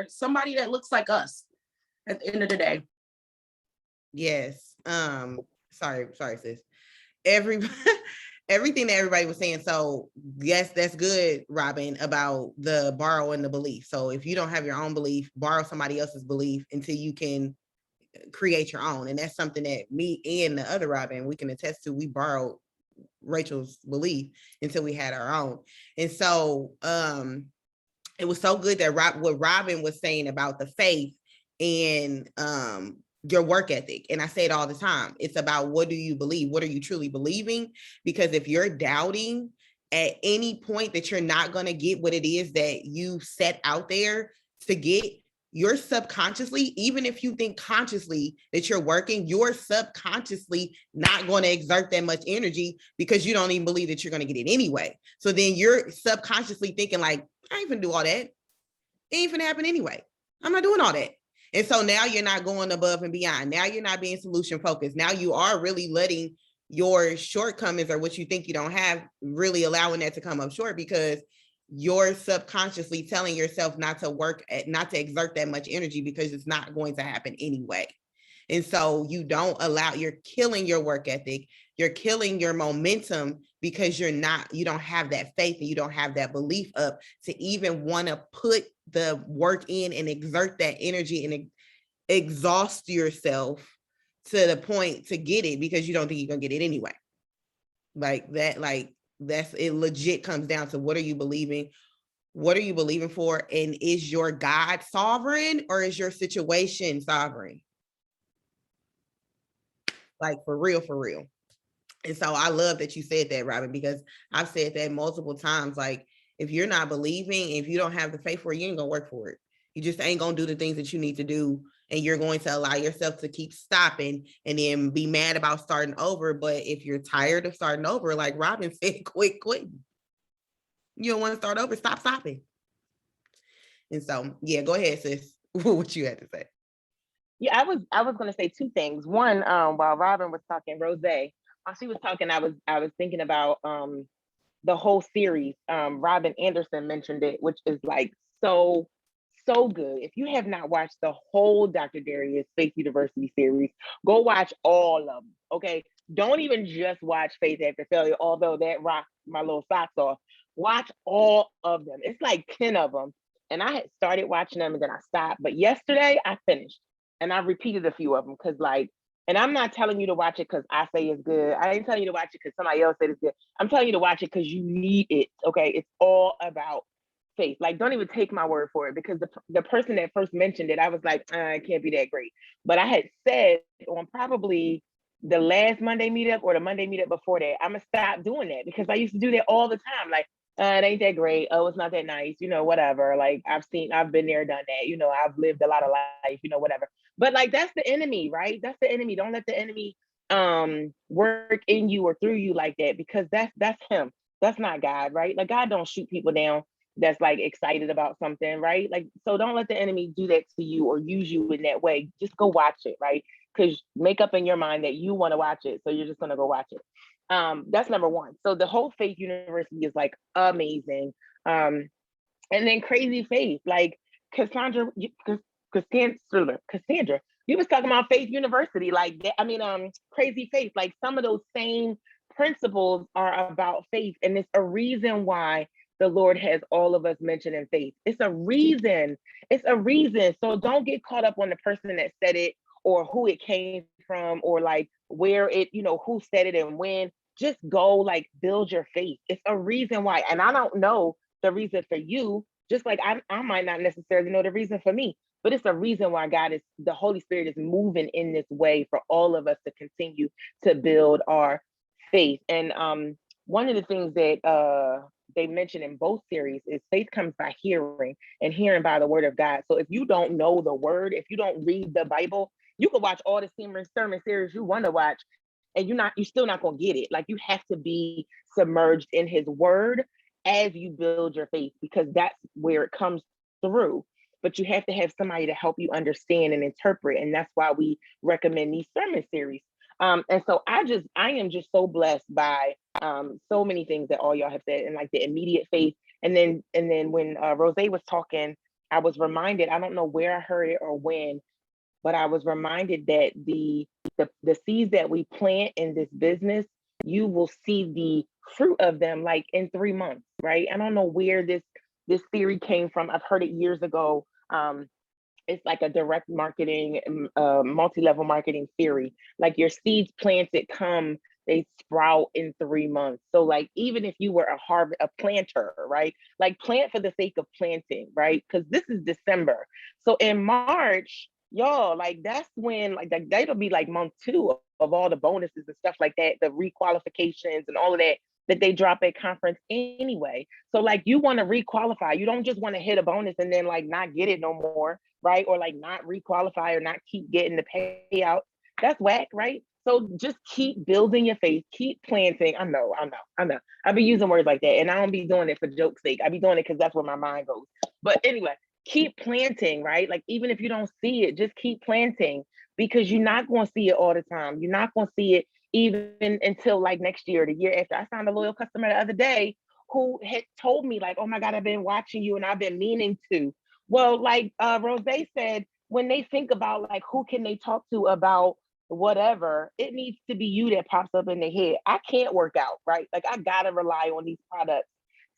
somebody that looks like us at the end of the day. Yes. Sorry, sis. Everything that everybody was saying. So yes, that's good, Robin, about the borrowing the belief. So if you don't have your own belief, borrow somebody else's belief until you can create your own. And that's something that me and the other Robin, we can attest to. We borrowed Rachel's belief until we had our own. And so it was so good that what Robin was saying about the faith and your work ethic. And I say it all the time. It's about, what do you believe? What are you truly believing? Because if you're doubting at any point that you're not going to get what it is that you set out there to get, you're subconsciously, even if you think consciously that you're working, you're subconsciously not going to exert that much energy, because you don't even believe that you're going to get it anyway. So then you're subconsciously thinking like, I ain't gonna do all that. It ain't gonna happen anyway. I'm not doing all that. And so now you're not going above and beyond. Now you're not being solution focused. Now you are really letting your shortcomings, or what you think you don't have, really allowing that to come up short, because you're subconsciously telling yourself not to exert that much energy, because it's not going to happen anyway. And so you're killing your work ethic. You're killing your momentum, because you don't have that faith, and you don't have that belief up to even want to put the work in and exert that energy and exhaust yourself to the point to get it, because you don't think you're gonna get it anyway. That's it. Legit comes down to, what are you believing? What are you believing for? And is your God sovereign, or is your situation sovereign? Like, for real, for real. And so I love that you said that, Robin, because I've said that multiple times. Like, if you're not believing, if you don't have the faith for it, you ain't gonna work for it. You just ain't gonna do the things that you need to do. And you're going to allow yourself to keep stopping and then be mad about starting over. But if you're tired of starting over, like Robin said, quit. You don't want to start over, stop stopping. And so, yeah, go ahead, sis. What you had to say. Yeah, I was gonna say two things. One, while Robin was talking, Rose, while she was talking, I was thinking about the whole series. Robin Anderson mentioned it, which is like so good. If you have not watched the whole Dr. Darius Faith University series, go watch all of them. Okay, don't even just watch Faith After Failure, although that rocked my little socks off. Watch all of them. It's like 10 of them. And I had started watching them and then I stopped. But yesterday I finished and I repeated a few of them, because and I'm not telling you to watch it because I say it's good. I ain't telling you to watch it because somebody else said it's good. I'm telling you to watch it because you need it. Okay, it's all about faith. Like, don't even take my word for it, because the person that first mentioned it, I was like, it can't be that great. But I had said on probably the last Monday meetup or the Monday meetup before that, I'm gonna stop doing that, because I used to do that all the time. Like, it ain't that great. Oh, it's not that nice. Whatever. Like, I've been there, done that. I've lived a lot of life. Whatever. But like, that's the enemy, right? That's the enemy. Don't let the enemy work in you or through you like that, because that's him. That's not God, right? Like, God don't shoot people down that's like excited about something, right? Like, so don't let the enemy do that to you or use you in that way. Just go watch it, right? Because make up in your mind that you want to watch it, so you're just gonna go watch it. That's number one. So the whole Faith University is like amazing. And then Crazy Faith, like Cassandra, you was talking about Faith University, like that. I mean, Crazy Faith, like some of those same principles are about faith, and it's a reason why the Lord has all of us mentioned in faith. It's a reason. So don't get caught up on the person that said it or who it came from or like where it, who said it and when. Just go like build your faith. It's a reason why. And I don't know the reason for you, just like I might not necessarily know the reason for me, but it's a reason why the Holy Spirit is moving in this way for all of us to continue to build our faith. And one of the things that they mentioned in both series is faith comes by hearing and hearing by the word of God. So if you don't know the word, if you don't read the Bible, you can watch all the sermon series you want to watch, and you're still not going to get it. Like, you have to be submerged in his word as you build your faith, because that's where it comes through. But you have to have somebody to help you understand and interpret. And that's why we recommend these sermon series. And so I am just so blessed by so many things that all y'all have said, and like the immediate faith. And then when Rose was talking, I was reminded, I don't know where I heard it or when, but I was reminded that the seeds that we plant in this business, you will see the fruit of them like in 3 months, right? I don't know where this theory came from. I've heard it years ago. It's like a direct marketing, multi-level marketing theory. Like, your seeds planted they sprout in 3 months. So like, even if you were a planter, right? Like, plant for the sake of planting, right? Because this is December. So in March, y'all, like, that's when that'll be like month 2 of all the bonuses and stuff like that, the requalifications and all of that they drop at conference anyway. So like, you want to requalify. You don't just want to hit a bonus and then like not get it no more, right? Or like not requalify or not keep getting the payout. That's whack, right? So just keep building your faith, keep planting. I know. I've been using words like that, and I don't be doing it for joke's sake. I be doing it because that's where my mind goes. But anyway, keep planting, right? Like, even if you don't see it, just keep planting, because you're not going to see it all the time. You're not going to see it even until like next year, the year after. I found a loyal customer the other day who had told me like, oh my God, I've been watching you and I've been meaning to. Well, like Rose said, when they think about like, who can they talk to about whatever, it needs to be you that pops up in their head. I can't work out, right? Like, I gotta rely on these products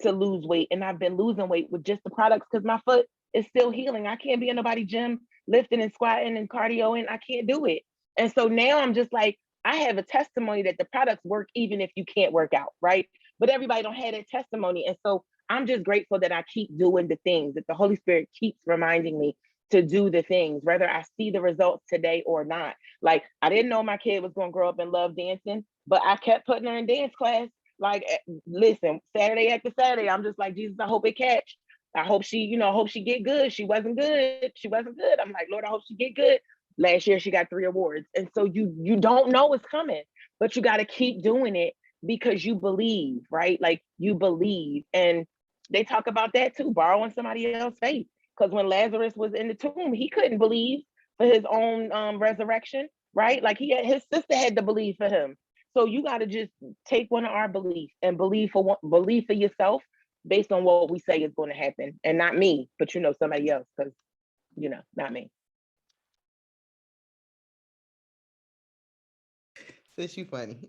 to lose weight. And I've been losing weight with just the products because my foot is still healing. I can't be in nobody's gym lifting and squatting and cardio, and I can't do it. And so now I'm just like, I have a testimony that the products work even if you can't work out, right? But everybody don't have that testimony. And so I'm just grateful that I keep doing the things, that the Holy Spirit keeps reminding me to do the things, whether I see the results today or not. Like, I didn't know my kid was going to grow up and love dancing, but I kept putting her in dance class. Like, listen, Saturday after Saturday, I'm just like, Jesus, I hope it catch. I hope she, hope she get good. She wasn't good. I'm like, Lord, I hope she get good. Last year, she got 3 awards. And so you don't know what's coming, but you got to keep doing it because you believe, right? Like, you believe. And they talk about that too, borrowing somebody else's faith. Because when Lazarus was in the tomb, he couldn't believe for his own resurrection, right? Like, his sister had to believe for him. So you got to just take one of our beliefs and believe for yourself based on what we say is going to happen. And not me, but somebody else, because not me. Sis, you funny.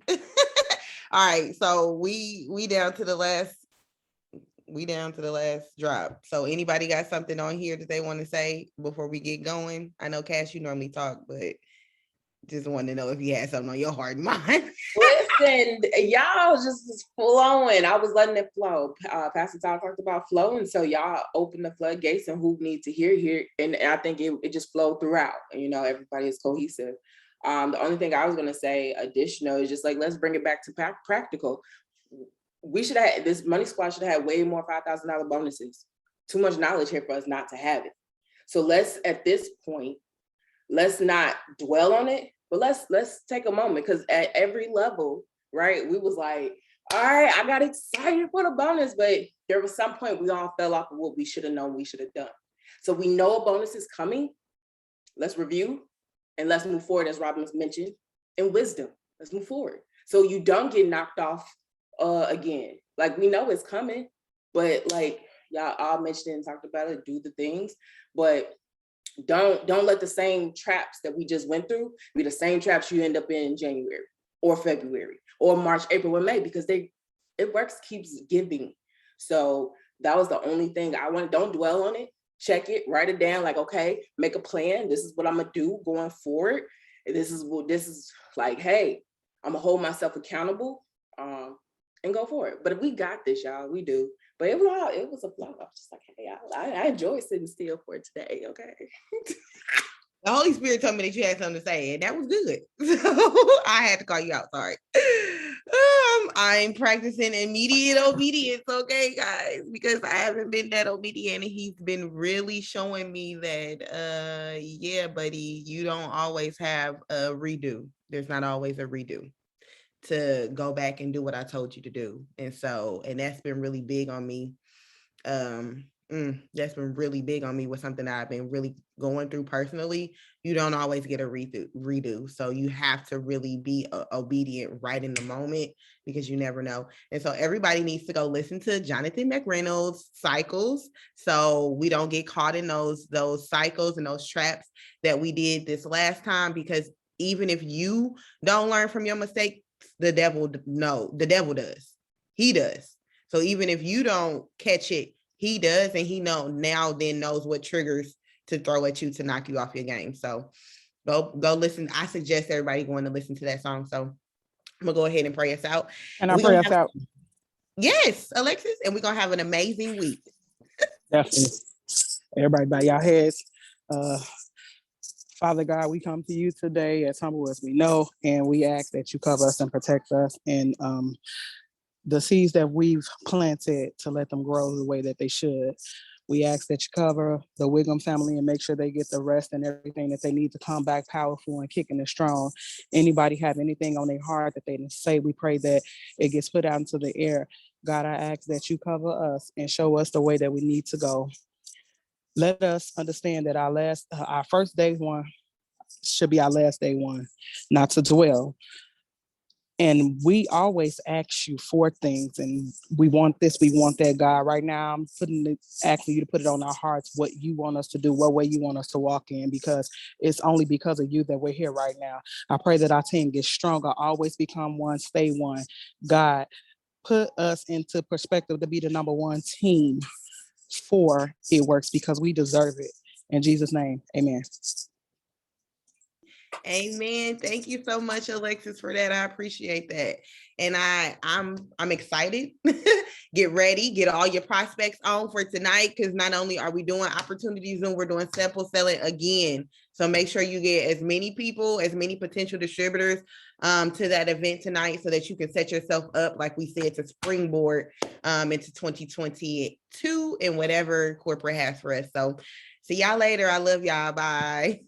All right, so we down to the last drop. So anybody got something on here that they want to say before we get going? I know, Cash, you normally talk, but just wanted to know if you had something on your heart and mind. Listen, y'all just flowing. I was letting it flow. Pastor Todd talked about flow, and so y'all open the floodgates, and who needs to hear, and I think it just flowed throughout. Everybody is cohesive. The only thing I was going to say additional is just like, let's bring it back to practical. We should have, this Money Squad should have way more $5,000 bonuses. Too much knowledge here for us not to have it. So let's, at this point, let's not dwell on it, but let's take a moment, because at every level, right, we was like, all right, I got excited for the bonus, but there was some point we all fell off of what we should have known we should have done. So we know a bonus is coming. Let's review and let's move forward, as Robin mentioned, in wisdom. Let's move forward. So you don't get knocked off again. Like, we know it's coming, but like y'all all mentioned and talked about it, do the things, but don't let the same traps that we just went through be the same traps you end up in January or February or March, April, or May, because it works, keeps giving. So that was the only thing I want. Don't dwell on it. Check it, write it down. Like, okay, make a plan. This is what I'm gonna do going forward. This is like, hey, I'm gonna hold myself accountable and go for it. But if we got this, y'all, we do. But it was a flow. I was just like, hey, I enjoy sitting still for today. Okay. The Holy Spirit told me that you had something to say, and that was good. So I had to call you out. Sorry. I'm practicing immediate obedience, okay, guys, because I haven't been that obedient, and he's been really showing me that, yeah, buddy, you don't always have a redo. There's not always a redo to go back and do what I told you to do. And so, and that's been really big on me. That's been really big on me with something that I've been really going through personally. You don't always get a redo. So you have to really be obedient right in the moment, because you never know. And so everybody needs to go listen to Jonathan McReynolds' cycles, so we don't get caught in those cycles and those traps that we did this last time. Because even if you don't learn from your mistake, the devil does. He does. So even if you don't catch it, he does, and he knows what triggers to throw at you to knock you off your game. So go listen. I suggest everybody going to listen to that song. So I'm gonna go ahead and pray us out. And I pray us out. Yes, Alexis, and we're gonna have an amazing week. Definitely. Everybody bow your heads. Father God, we come to you today as humble as we know, and we ask that you cover us and protect us, and the seeds that we've planted, to let them grow the way that they should. We ask that you cover the Wiggum family and make sure they get the rest and everything that they need to come back powerful and kicking and strong. Anybody have anything on their heart that they didn't say, we pray that it gets put out into the air. God, I ask that you cover us and show us the way that we need to go. Let us understand that our first day one should be our last day one, not to dwell. And we always ask you for things, and we want this, we want that. God, right now I'm asking you to put it on our hearts, what you want us to do, what way you want us to walk in, because it's only because of you that we're here right now. I pray that our team gets stronger, always become one, stay one. God, put us into perspective to be the number one team for It Works, because we deserve it. In Jesus' name, amen. Amen. Thank you so much, Alexis, for that. I appreciate that. And I'm excited. Get ready, get all your prospects on for tonight, because not only are we doing opportunities Zoom, we're doing sample selling again. So make sure you get as many people, as many potential distributors to that event tonight, so that you can set yourself up, like we said, to springboard into 2022 and whatever corporate has for us. So see y'all later. I love y'all. Bye.